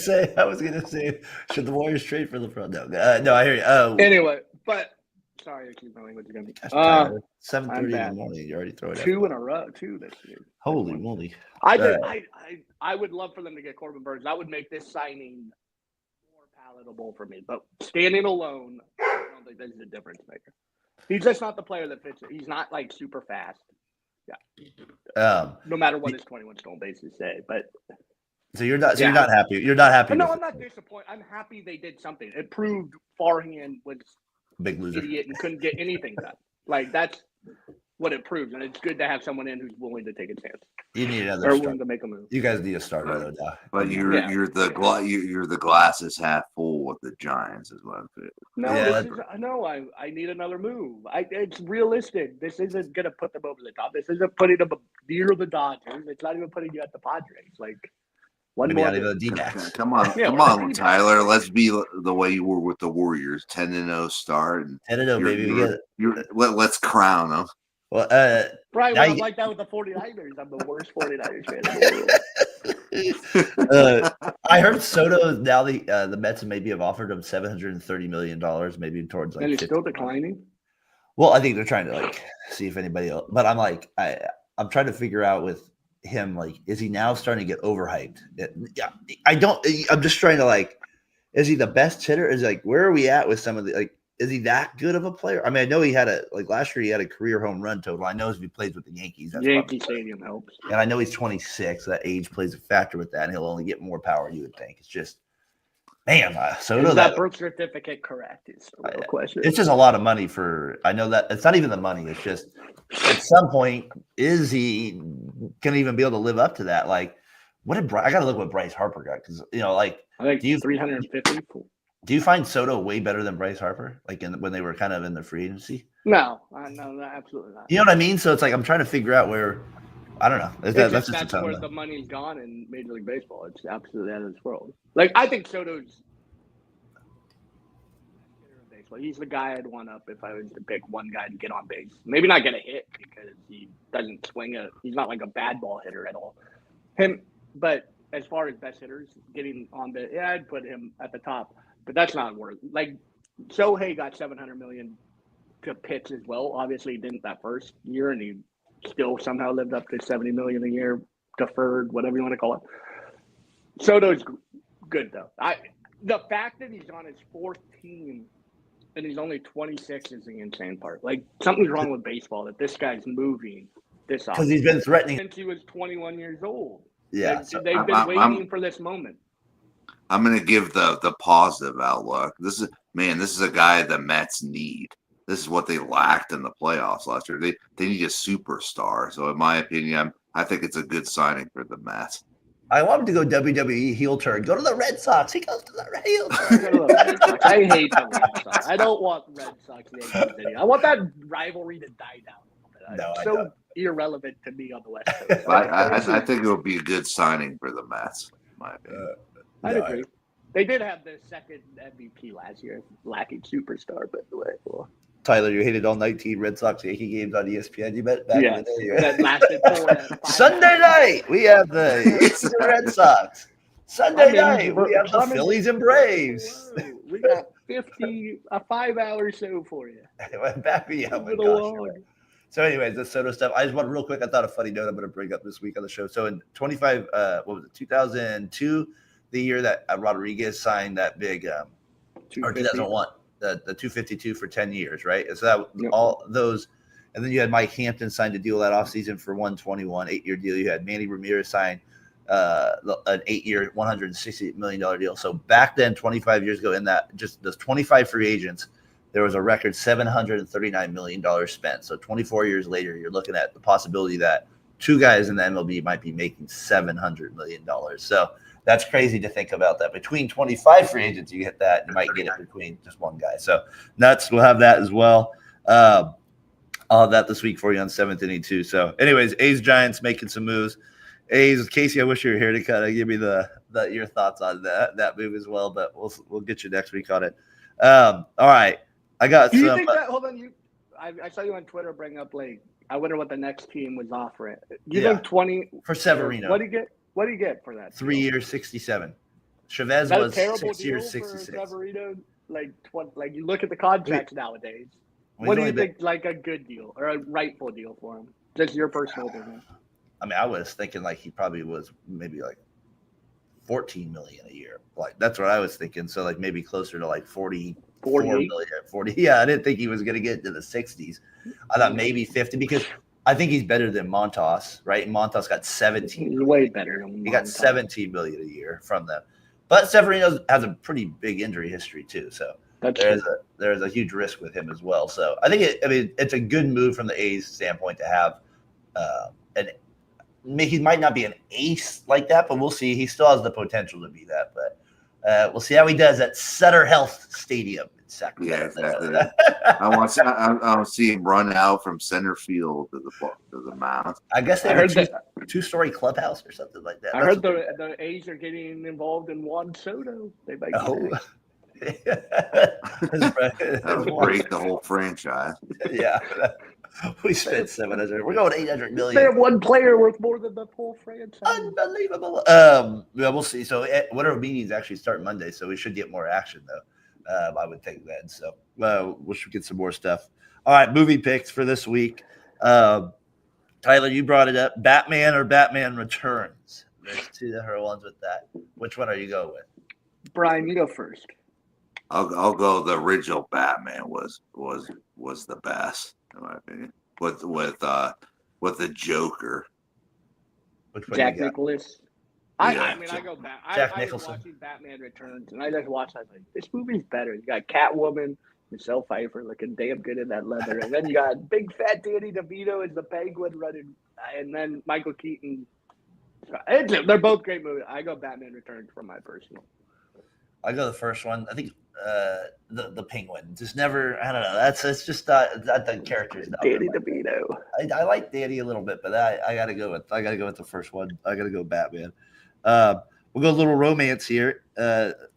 say, should the Warriors trade for LeBron? No, I hear you. Anyway, but sorry, I keep knowing what you're gonna be. 7:30 in the morning. You already throw it. 2 in a row, 2 this year. Holy moly! I would love for them to get Corbin Burns. That would make this signing more palatable for me. But standing alone, I don't think this is a difference maker. He's just not the player that fits it. He's not super fast. Yeah. No matter what his 21 stolen bases say, but so you're not happy. You're not happy. No, I'm not disappointed. I'm happy they did something. It proved Farhan was big loser, idiot, and couldn't get anything done. That's what it proves, and it's good to have someone in who's willing to take a chance You need another or starter. willing to make a move. You guys need a starter though. Now. But you're the glasses half full with the Giants as well. No, Yeah, I need another move. It's realistic. This isn't gonna put them over the top. This isn't putting them near the Dodgers. It's not even putting you at the Padres. Like one maybe more. not even the D-backs. Come on, Tyler. Let's be the way you were with the Warriors. 10-0 start. 10-0, baby. Let's crown them. Well, Right, I'm like that with the 49ers. I'm the worst 49ers fan in the world. I heard Soto now the Mets maybe have offered him $730 million, maybe towards like. And he's still declining. Well, I think they're trying to like see if anybody else. But I'm like, I'm trying to figure out with him, like, is he now starting to get overhyped? Yeah, I'm just trying to like, is he the best hitter? Is like, where are we at with some of the like? Is he that good of a player? I mean, I know he had last year he had a career home run total. I know if he plays with the Yankees, Yankee Stadium helps. And I know he's 26. So that age plays a factor with that, and he'll only get more power. You would think. It's just, man, Soto. Is that birth certificate correct? Is the real question. It's just a lot of money for. I know that it's not even the money. It's just at some point, is he going to even be able to live up to that? Like, what did I got to look what Bryce Harper got because like I think 350. Do you find Soto way better than Bryce Harper? Like when they were kind of in the free agency? No, absolutely not. You know what I mean? So it's like I'm trying to figure out where. I don't know. That's where the money's gone in Major League Baseball. It's absolutely out of this world. Like I think Soto's. He's the guy I'd want up if I was to pick one guy to get on base. Maybe not get a hit because he doesn't swing he's not like a bad ball hitter at all. But as far as best hitters, getting on base, I'd put him at the top. But that's not worth it. Like Shohei got $700 million to pitch as well. Obviously, he didn't that first year, and he still somehow lived up to $70 million a year, deferred, whatever you want to call it. Soto's good though. The fact that he's on his fourth team and he's only 26 is the insane part. Like something's wrong with baseball that this guy's moving this off because he's been threatening since he was 21 years old. Yeah, they've been waiting for this moment. I'm going to give the positive outlook. This is a guy the Mets need. This is what they lacked in the playoffs last year. They need a superstar. So in my opinion, I think it's a good signing for the Mets. I want him to go WWE heel turn. Go to the Red Sox. He goes to the heel turn. I hate the Red Sox. I don't want Red Sox. I want that rivalry to die down. No, it's so irrelevant to me on the West Coast. I think it would be a good signing for the Mets. In my opinion. I agree. They did have the second MVP last year, lacking superstar, but well. Tyler, you hated all 19 Red Sox Yankee games on ESPN. You bet back in the day. That lasted 4 Sunday night, we have the Red Sox. Sunday night, we have the Phillies and Braves. We got a 5-hour show for you. Back me out. So, anyways, the Soto stuff. I just want real quick. I thought a funny note I'm going to bring up this week on the show. So, in 2002, the year that Rodriguez signed that big, or 2001, the 252 for 10 years, right? So that all those, and then you had Mike Hampton signed a deal that offseason for 121, 8-year deal. You had Manny Ramirez sign an 8-year, $168 million deal. So back then, 25 years ago, in that just those 25 free agents, there was a record $739 million spent. So 24 years later, you're looking at the possibility that two guys in the MLB might be making $700 million. So that's crazy to think about that. Between 25 free agents, you get that. You might get it between just one guy. So nuts. We'll have that as well. I'll have that this week for you on 7th inning too. So anyways, A's Giants making some moves. A's, Casey, I wish you were here to kind of give me your thoughts on that move as well, but we'll get you next week on it. All right. I got Do you some. think that, hold on, I saw you on Twitter bring up I wonder what the next team was offering. You think 20 for Severino? What do you get for that? 3 years, 67. Chavez was 6 years, 66. Severino, you look at the contracts nowadays. What do you think? Like a good deal or a rightful deal for him? Just your personal opinion. I mean, I was thinking he probably was maybe $14 million a year. That's what I was thinking. So maybe closer to 40 million, 40. Yeah, I didn't think he was going to get to the 60s. I thought maybe 50 because I think he's better than Montas, right? Montas got 17. He's way better than Montas. He got 17 million a year from them. But Severino has a pretty big injury history too. So there's a huge risk with him as well. So I think it's a good move from the A's standpoint to have he might not be an ace like that, but we'll see. He still has the potential to be that. But we'll see how he does at Sutter Health Stadium in Sacramento. Yeah, exactly. I want to see him run out from center field to the mound. I guess they have a two-story clubhouse or something like that. I heard the A's are getting involved in Juan Soto. They might. That would break the whole franchise. Yeah. We spent $700. We're going $800 million. They have one player worth more than the whole franchise. Unbelievable. Yeah, we'll see. So whatever meetings actually start Monday, so we should get more action though. I would think then. So we should get some more stuff. All right, movie picks for this week. Tyler, you brought it up. Batman or Batman Returns? There's two different ones with that. Which one are you going with? Brian, you go first. I'll go. The original Batman was the best in my opinion. With the Joker. Which one Jack Nicklaus. I go back. Jack I was Nicholson. watching Batman Returns, and I just watched. I was like, this movie's better. You got Catwoman, Michelle Pfeiffer looking damn good in that leather, and then you got big fat Danny DeVito as the Penguin running, and then Michael Keaton. They're both great movies. I go Batman Returns for my personal. I go the first one. I think the Penguin. Just never. I don't know. It's just not the characters. Danny DeVito. I like Danny a little bit, but I gotta go with the first one. I gotta go Batman. We'll go a little romance here.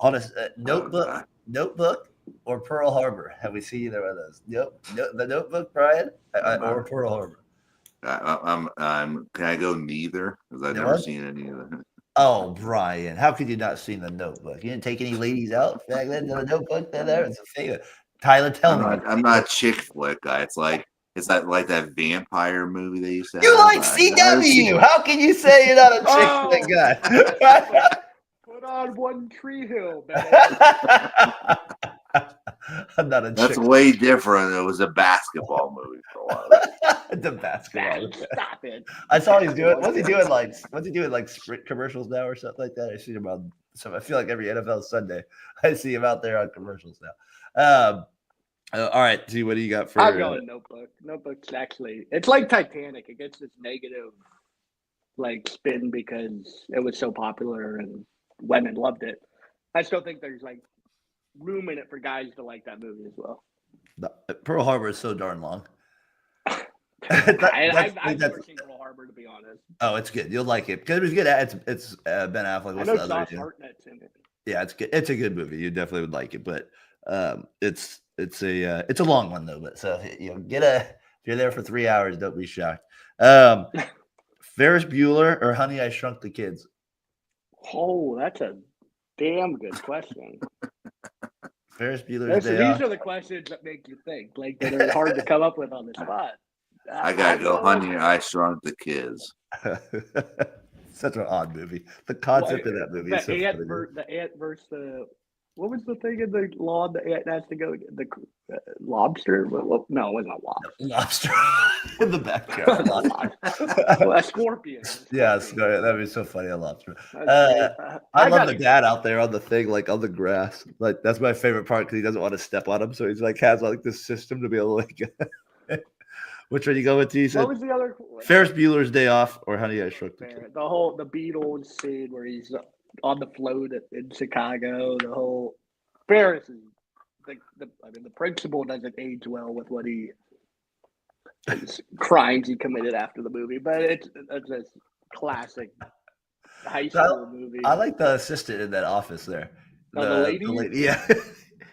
On a Notebook or Pearl Harbor. Have we seen either of those? The Notebook, Brian, or Pearl Harbor. Can I go neither? Because I've never seen any of them. Oh, Brian, how could you not see the Notebook? You didn't take any ladies out back then to the Notebook? There, it's a favorite. Tyler, tell me. I'm not a chick flick guy. It's like that vampire movie they used to have. You like CW? How can you say you're not a chick flick guy? Put on One Tree Hill, man. I'm not a chick. That's way different. It was a basketball movie for a while. The basketball. Stop it. I saw he's doing. What's he doing? Like Sprint commercials now or something like that? I see him on. So I feel like every NFL Sunday I see him out there on commercials now. All right, T, what do you got for? I'm going Notebook. Notebook's actually, it's like Titanic. It gets this negative like spin because it was so popular and women loved it. I still think there's like room in it for guys to like that movie as well. Pearl Harbor is so darn long. I've never seen Pearl Harbor, to be honest. Oh, it's good. You'll like it because it's good. It's Ben Affleck. What's I know Josh Hartnett's in it. Yeah, it's good. It's a good movie. You definitely would like it, but it's a long one though. But so if you're there for 3 hours, don't be shocked. Ferris Bueller or Honey, I Shrunk the Kids? Oh, that's a damn good question. Ferris Bueller's Day These Off. are the questions that make you think, like that are hard to come up with on the spot. I gotta go, Honey, I Shrunk the Kids. Such an odd movie. The concept of that movie is so funny. The ant versus the what was the thing in the law? The ant has to go the lobster. Well, no, it wasn't a lobster. Lobster in the backyard. A scorpion. Yeah, that'd be so funny. A lobster. I love the dad out there on the thing, like on the grass. Like that's my favorite part because he doesn't want to step on him, so he's like has like this system to be able to like. Which one you go with? You said what was the other? Ferris Bueller's Day Off or Honey, I Shrunk the Kids? The Beatles scene where he's on the float in Chicago. The whole Ferris is the principal doesn't age well with what his crimes he committed after the movie, but it's a classic high school movie. I like the assistant in that office there. The lady? Yeah.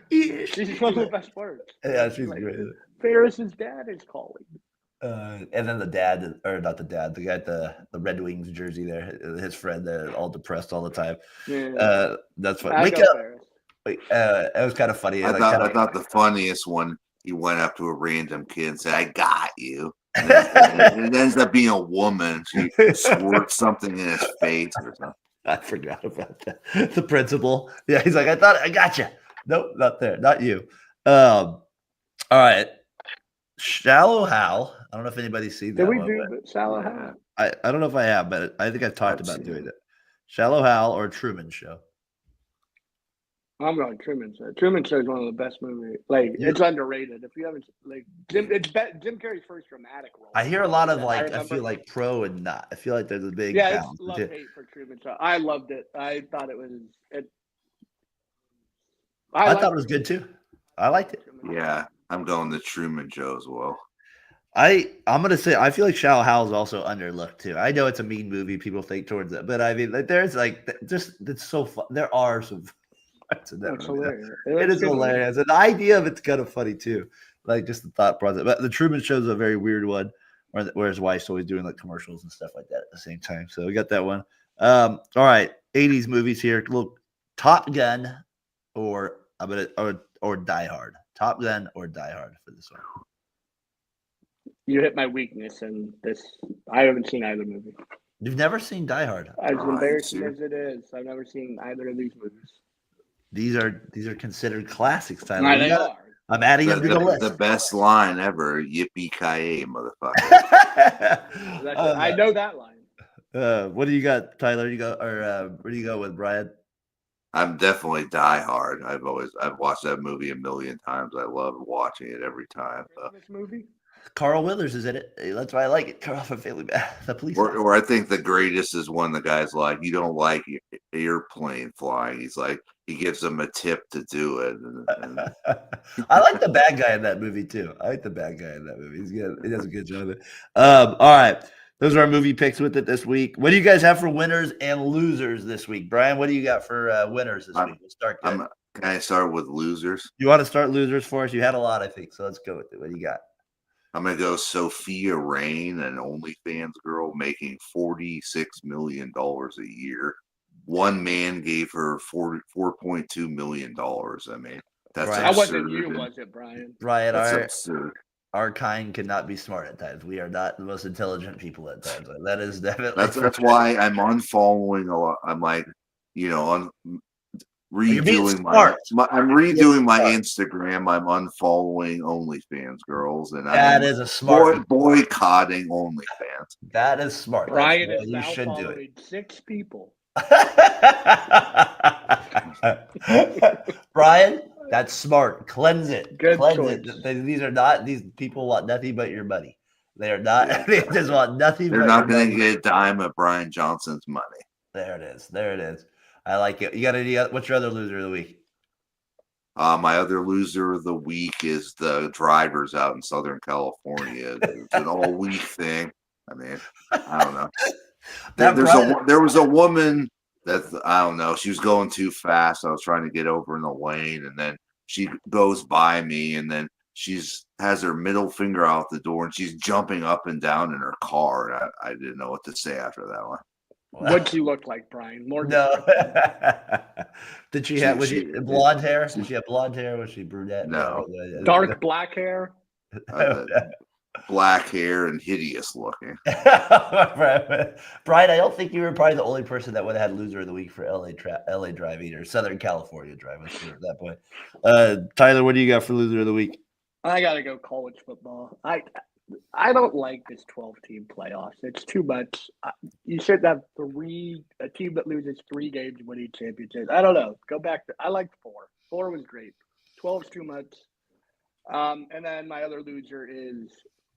She's one of the best parts. Yeah, she's great. Ferris's dad is calling. And then the dad, or not the dad, the guy at the Red Wings jersey there, his friend, all depressed all the time. Yeah. That's funny. Wake up. Wait, it was kind of funny. I thought the funniest one, he went up to a random kid and said, "I got you." And it ends up being a woman. She squirts something in his face or something. I forgot about that. The principal. Yeah, he's like, I got you. Nope, not there. Not you. All right. Shallow Hal. I don't know if anybody's seen that. Did we do Shallow Hal? I don't know if I have, but I think I've talked about doing it. Shallow Hal or Truman Show? I'm going Truman Show. Truman Show is one of the best movies. Like, it's underrated. If you haven't, like, Jim Carrey's first dramatic role. I hear a lot of I I feel like pro and not. I feel like there's a big yeah, it's balance. love hate for Truman Show. I loved it. I thought it was. I thought it was good too. I liked it. Yeah, I'm going the Truman Show as well. I'm gonna say I feel like Shallow Hal is also underlooked too. I know it's a mean movie, people think towards it, but I mean, like, there's it's so fun. There are some parts in that movie. Hilarious. It is hilarious, and the idea of it's kind of funny too. Like just the thought process. But the Truman Show is a very weird one, where his wife's always doing like commercials and stuff like that at the same time. So we got that one. All right, 80s movies here. Look, Top Gun or Die Hard. Top Gun or Die Hard for this one. You hit my weakness in this. I haven't seen either movie. You've never seen Die Hard. As embarrassing as it is, I've never seen either of these movies. These are considered classics, Tyler. They are. I'm adding them to the list. The best line ever, yippee-ki-yay, motherfucker. I know that line. What do you got, Tyler? Where do you go with Brian? I'm definitely Die Hard. I've watched that movie a million times. I love watching it every time. This movie? Carl Weathers is in it. That's why I like it. Carl from Family the police. Or I think the greatest is when the guy's like, "You don't like airplane flying." He's like, he gives him a tip to do it. And I like the bad guy in that movie too. I like the bad guy in that movie. He's good. He does a good job of it. All right. Those are our movie picks with it this week. What do you guys have for winners and losers this week? Brian, what do you got for winners this week? We'll start good. Can I start with losers? You want to start losers for us? You had a lot, I think. So let's go with it. What do you got? I'm going to go Sophia Rain, an OnlyFans girl making $46 million a year. One man gave her $4.2 million. I mean, that's Brian, that wasn't you, was it, Brian? Brian, that's absurd. Our kind cannot be smart at times. We are not the most intelligent people at times. That is definitely that's why I'm unfollowing a lot. I'm like, redoing I'm redoing my Instagram. I'm unfollowing OnlyFans girls, and that is a smart boycotting OnlyFans. That is smart. Brian is you now should do following it. 6 people. Brian, that's smart. Cleanse it. Good Cleanse choice. it. These people want nothing but your money. They are not. Yeah. They just want nothing. They're not going to get a dime of Brian Johnson's money. There it is. There it is. I like it. You got any? What's your other loser of the week? My other loser of the week is the drivers out in Southern California. It's an all-week thing. I mean, I don't know. There was a woman that, I don't know, she was going too fast. I was trying to get over in the lane, and then she goes by me, and then has her middle finger out the door, and she's jumping up and down in her car. And I didn't know what to say after that one. What'd she look like, Brian? More no. Did she have blonde hair? Did she have blonde hair? Was she brunette? No. Dark black hair? Black hair and hideous looking. Brian, I don't think you were probably the only person that would have had loser of the week for LA driving or Southern California driving at that point. Tyler, what do you got for loser of the week? I got to go college football. I don't like this 12-team playoffs. It's too much. You should have a team that loses 3 games winning championships. I don't know. Go back I liked 4. 4 was great. 12's too much. And then my other loser is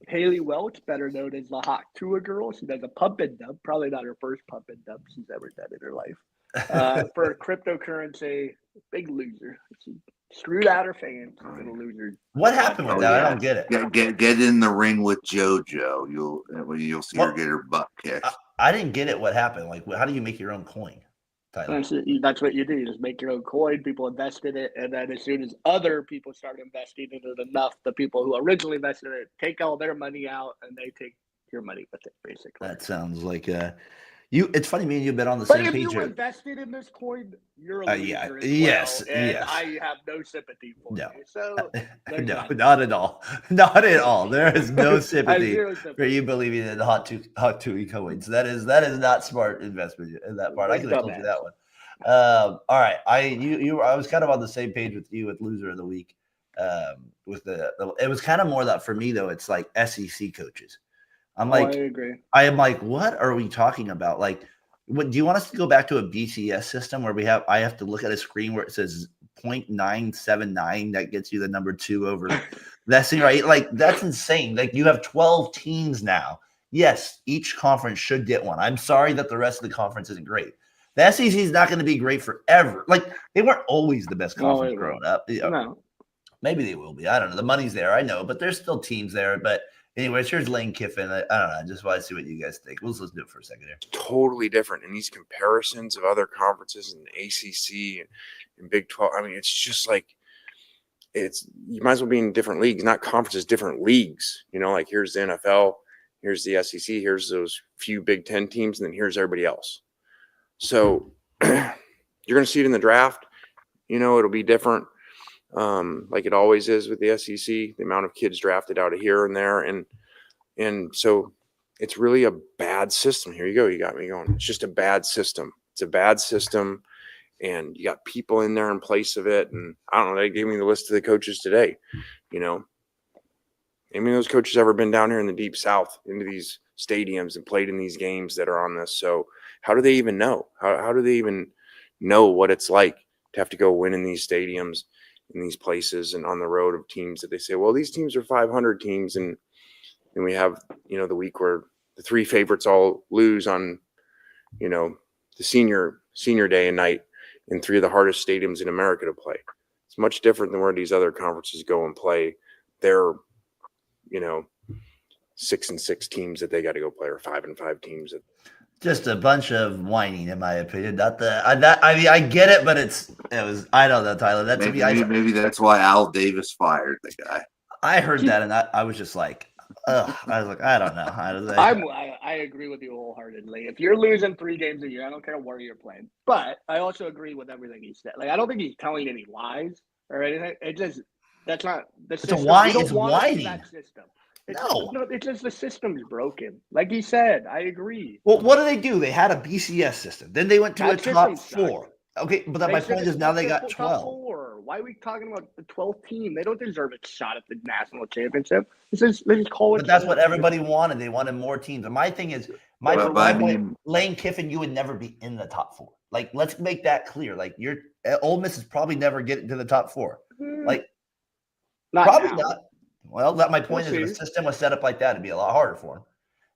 Haley Welch, better known as the Hot Tua girl. She does a pump and dump. Probably not her first pump and dump she's ever done in her life. For cryptocurrency, big loser. She screwed out her fans. Loser. What happened with that? I don't get it. Get in the ring with JoJo. You'll see her get her butt kicked. I didn't get it. What happened? Like, how do you make your own coin, Tyler? That's what you do. You just make your own coin. People invest in it, and then as soon as other people start investing in it enough, the people who originally invested in it take all their money out, and they take your money with it. Basically, that sounds like It's funny, me and you've been on the same page. But if you invested in this coin, you're a loser as well, yes. I have no sympathy for you. So no, not at all. Not at all. There is no sympathy for you believing in hot two coins. That is not smart investment in that part. I could have told you that one. All right, I was kind of on the same page with you with loser of the week. It was kind of more that for me though. It's like SEC coaches. I'm like, I agree. I am like, what are we talking about? Like, do you want us to go back to a BCS system where I have to look at a screen where it says .979 that gets you the number 2 over that thing, right? Like that's insane. Like you have 12 teams now. Yes, each conference should get one. I'm sorry that the rest of the conference isn't great. The SEC is not going to be great forever. Like they weren't always the best conference growing up. No. Maybe they will be. I don't know. The money's there, I know, but there's still teams there. But anyways, here's Lane Kiffin. I don't know. I just want to see what you guys think. Let's do it for a second here. Totally different. And these comparisons of other conferences and ACC and Big 12, I mean, it's just like you might as well be in different leagues, not conferences, different leagues. You know, like here's the NFL, here's the SEC, here's those few Big 10 teams, and then here's everybody else. So you're going to see it in the draft. You know, it'll be different. Like it always is with the SEC, the amount of kids drafted out of here and there. And so it's really a bad system. Here you go. You got me going. It's just a bad system. It's a bad system. And you got people in there in place of it. And I don't know, they gave me the list of the coaches today. You know, any of those coaches ever been down here in the deep South into these stadiums and played in these games that are on this? So how do they even know? How do they even know what it's like to have to go win in these stadiums, in these places, and on the road of teams that they say, well, these teams are 500 teams. And we have, you know, the week where the 3 favorites all lose on, you know, the senior day and night in 3 of the hardest stadiums in America to play. It's much different than where these other conferences go and play their, you know, 6-6 teams that they got to go play, or 5-5 teams. Just a bunch of whining, in my opinion. Not I mean, I get it, but I don't know, Tyler. That maybe that's why Al Davis fired the guy. I heard that, and I was just like, ugh. I was like, I don't know. I agree with you wholeheartedly. If you're losing 3 games a year, I don't care where you're playing. But I also agree with everything he said. Like, I don't think he's telling any lies or anything. That's not the system. It's whining. That system. No, it's just the system's broken. Like he said, I agree. Well, what do? They had a BCS system. Then they went to a top 4. Okay, but my point is now they got 12. 4. Why are we talking about the 12th team? They don't deserve a shot at the national championship. They just call it. But that's what everybody wanted. They wanted more teams. And my thing is, Lane Kiffin, you would never be in the top 4. Like, let's make that clear. Like, Ole Miss is probably never getting to the top 4. Like, probably not. Well, my point is, if the system was set up like that, it'd be a lot harder for him.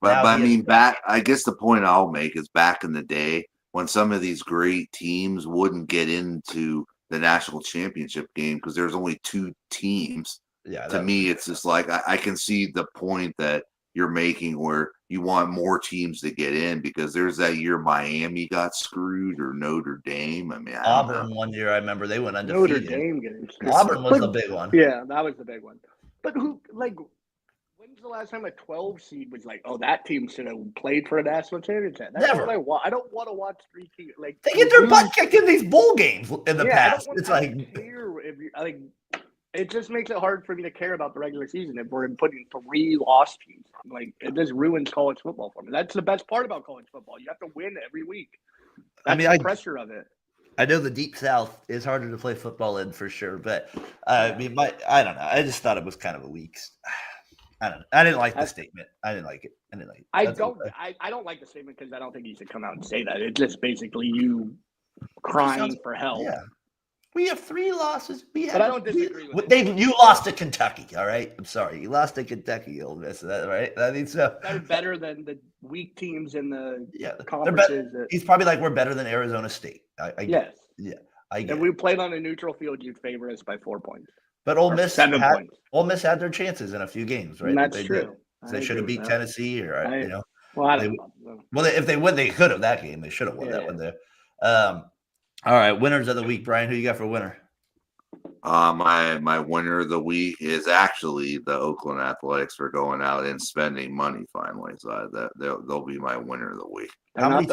But I mean, I guess the point I'll make is back in the day when some of these great teams wouldn't get into the national championship game because there's only 2 teams. Yeah. To me, it's just like I can see the point that you're making where you want more teams to get in because there's that year Miami got screwed or Notre Dame. I mean, Auburn one year, I remember they went undefeated. Notre Dame getting screwed. Auburn was the big one. Yeah, that was the big one. But when's the last time a 12 seed was like, oh, that team should have played for a national championship? That's Never. What I want. I don't want to watch 3 teams. Like, they get their butt kicked in these bowl games in the past. It just makes it hard for me to care about the regular season if we're putting 3 lost teams. Like, it just ruins college football for me. That's the best part about college football. You have to win every week. That's the pressure of it. I know the Deep South is harder to play football in for sure, but I don't know. I just thought it was kind of a weak. I don't know. I didn't like the statement. I didn't like it. I don't like the statement because I don't think he should come out and say that. It's just basically you crying for help. Yeah. We have 3 losses. But I don't disagree with it. You lost to Kentucky, all right? I'm sorry. You lost to Kentucky, Ole Miss. Is that right? I mean, so they're better than the weak teams in the conferences. He's probably like, we're better than Arizona State. Yes. Yeah. I get if we played on a neutral field, you'd favor us by 4 points. But Ole Miss 7 points. Ole Miss had their chances in a few games, right? And that's true. So they should have beat Tennessee, or you know. Well, I don't know. Well, if they win, they could have that game. They should have won that one there. All right, winners of the week, Brian. Who you got for winner? My winner of the week is actually the Oakland Athletics for going out and spending money finally. So they'll be my winner of the week. How many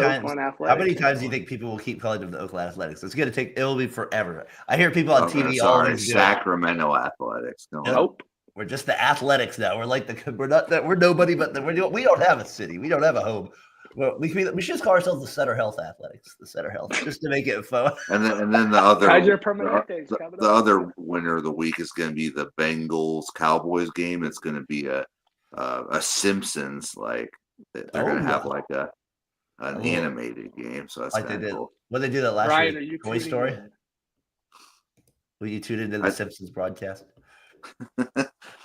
times do you think people will keep calling them the Oakland Athletics? It'll be forever. I hear people on TV always Sacramento Athletics. Nope. We're just the Athletics now. We're nobody, but we don't have a city. We don't have a home. Well, we should just call ourselves the Sutter Health Athletics, the Sutter Health, just to make it fun. And then the other the other winner of the week is going to be the Bengals Cowboys game. It's going to be a Simpsons, like they're going to have like an animated game. So that's like they did. cool. What they do that last year? Toy Story. Will you tune into the I- Simpsons broadcast?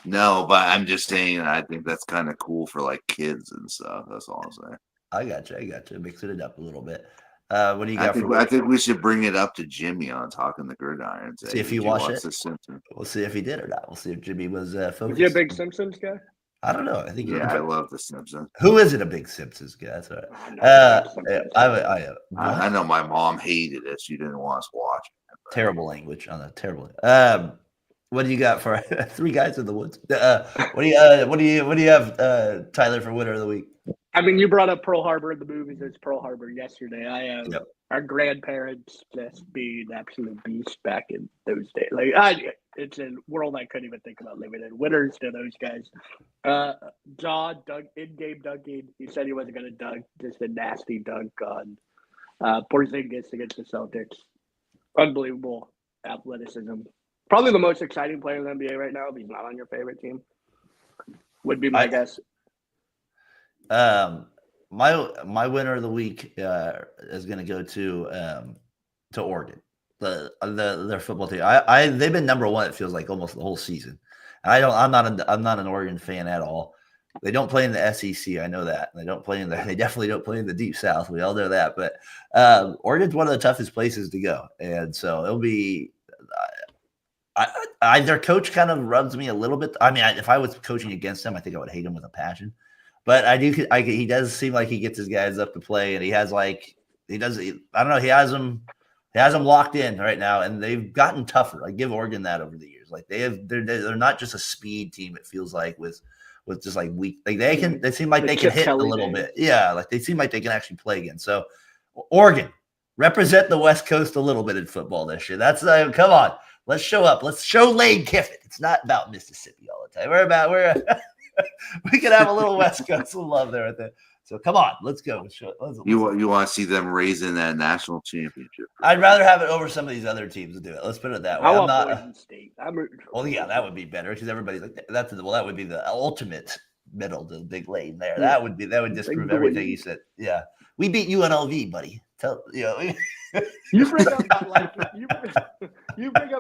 No, but I'm just saying I think that's kind of cool for like kids and stuff. That's all I'm saying. I got you. Mixing it up a little bit. What do you I got think for? I think we should bring it up to Jimmy on Talking the Gridiron. See if Did he you watched watch it. The Simpsons? We'll see if he did or not. We'll see if Jimmy was focused. Was he a big Simpsons guy? I don't know. I think Yeah, I love The Simpsons. who isn't a big Simpsons guy? That's all right. I'm not a big Simpsons fan. I know my mom hated it. She didn't want us watching it. But Terrible language on that. Terrible. What do you got for 3 guys in the woods? What do you have, Tyler, for winner of the week? I mean, you brought up Pearl Harbor in the movies. It's Pearl Harbor yesterday. Yep. Our grandparents just being absolute beasts back in those days. It's a world I couldn't even think about living in. Winners to those guys. John dunk in-game dunking. He said he wasn't going to dunk. Just a nasty dunk on Porzingis against the Celtics. Unbelievable athleticism. Probably the most exciting player in the NBA right now. If he's not on your favorite team, would be my guess. My winner of the week is going to go to Oregon, their football team. They've been number one. It feels like almost the whole season. I'm not an Oregon fan at all. They don't play in the SEC. I know that. They definitely don't play in the Deep South. We all know that. But Oregon's one of the toughest places to go, and so it'll be. Their coach kind of rubs me a little bit. I mean, if I was coaching against him, I think I would hate him with a passion. But he does seem like he gets his guys up to play, and he has I don't know, he has them locked in right now, and they've gotten tougher. I give Oregon that over the years. Like they're not just a speed team. It feels like with just like weak. Like they seem like they can hit a little bit. Yeah, like they seem like they can actually play again. So Oregon, represent the West Coast a little bit in football this year. That's come on. Let's show up. Let's show Lane Kiffin. It's not about Mississippi all the time. We can have a little West Coast love there at that. So come on, let's go. you want to see them raising that national championship? I'd rather have it over some of these other teams to do it. Let's put it that way. I want Boise State. Well, yeah, that would be better because everybody's like that would be the ultimate middle, the big lane there. That would disprove everything he said. Yeah, we beat UNLV, buddy. You bring up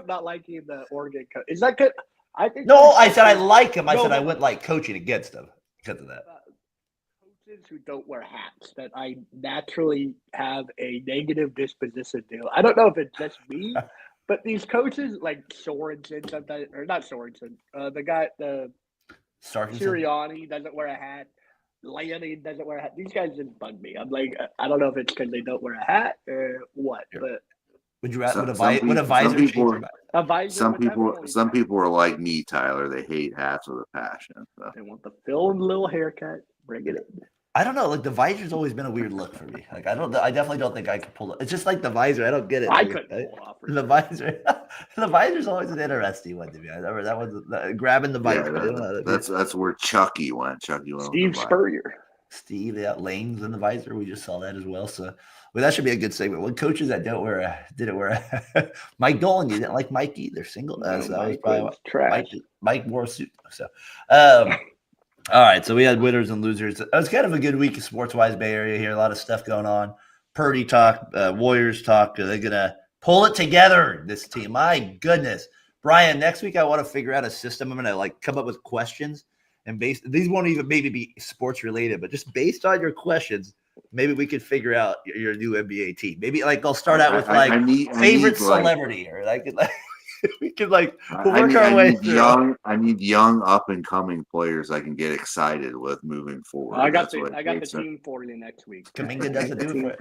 not liking the Oregon coach. Is that good? I think. No, I said I like him. I said I wouldn't like coaching against him because of that. Coaches who don't wear hats that I naturally have a negative disposition to. I don't know if it's just me, but these coaches like Sorensen sometimes, or not Sorensen, the Sirianni doesn't wear a hat. Lanning doesn't wear a hat. These guys just bug me. I'm like, I don't know if it's because they don't wear a hat or what, but. Would you rather a visor change your mind? Some people are like me, Tyler. They hate hats with a passion. So. They want the Phil little haircut. Bring it in. I don't know. Like the visor's always been a weird look for me. Like I definitely don't think I could pull it. It's just like the visor. I don't get it. I couldn't pull it off. The visor. The visor's always an interesting one to me. That was grabbing the visor. Yeah, that's where Chucky went. Steve Spurrier. Steve, Lane's in the visor. We just saw that as well. So that should be a good segment. What coaches that didn't wear Mike Dolan, you didn't like Mike either. Single. No, so that was probably trash. Mike wore a suit. So all right. So we had winners and losers. It was kind of a good week of sports-wise Bay Area here. A lot of stuff going on. Purdy talk, Warriors talk. They're gonna pull it together, this team. My goodness. Brian, next week I want to figure out a system. I'm gonna come up with questions. And these won't even maybe be sports related, but just based on your questions, maybe we could figure out your new NBA team. Maybe I'll start out with favorite celebrity, or we could we'll work our way through. I need young up and coming players I can get excited with moving forward. I got the team for you next week. Kuminga doesn't do it.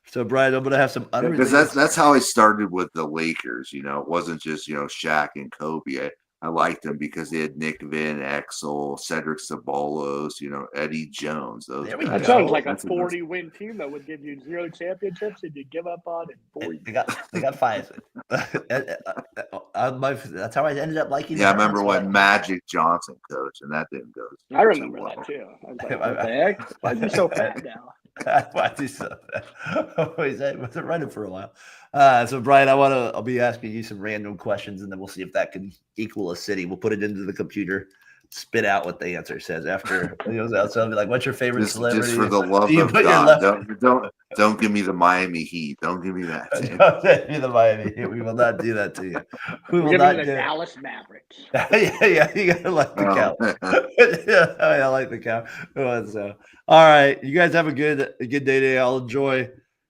So Brian, I'm gonna have some because that's how I started with the Lakers. It wasn't just Shaq and Kobe. I liked them because they had Nick Van Exel, Cedric Ceballos, Eddie Jones. That sounds like a 40-win team that would give you 0 championships and you give up on it. They got 5. That's how I ended up liking. Yeah, I remember when Magic Johnson coached, and that didn't go. I remember that too. I was like, what the heck? Why is he so fat now? Why is he so fat? Was it running for a while? So Brian, I'll be asking you some random questions, and then we'll see if that can equal a city. We'll put it into the computer, spit out what the answer says after it goes out. So I'll be like, "What's your favorite celebrity?" Just for the love of God, Don't give me the Miami Heat. Don't give me that. Team. Don't send me the Miami Heat. We will not do that to you. We will Give not me do the it. Dallas Mavericks. Yeah, you gotta like the cow. Oh, Yeah, I like the cow. So, all right, you guys have a good day today. I'll enjoy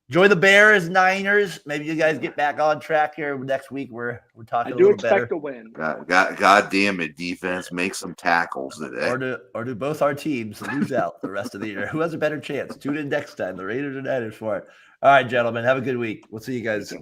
the Bears, Niners. Maybe you guys get back on track here next week. We're I talking a do little expect better. a win. God damn it, defense. Make some tackles today. Or do both our teams lose out the rest of the year? Who has a better chance? Tune in next time. The Raiders or Niners for it. All right, gentlemen, have a good week. We'll see you guys then.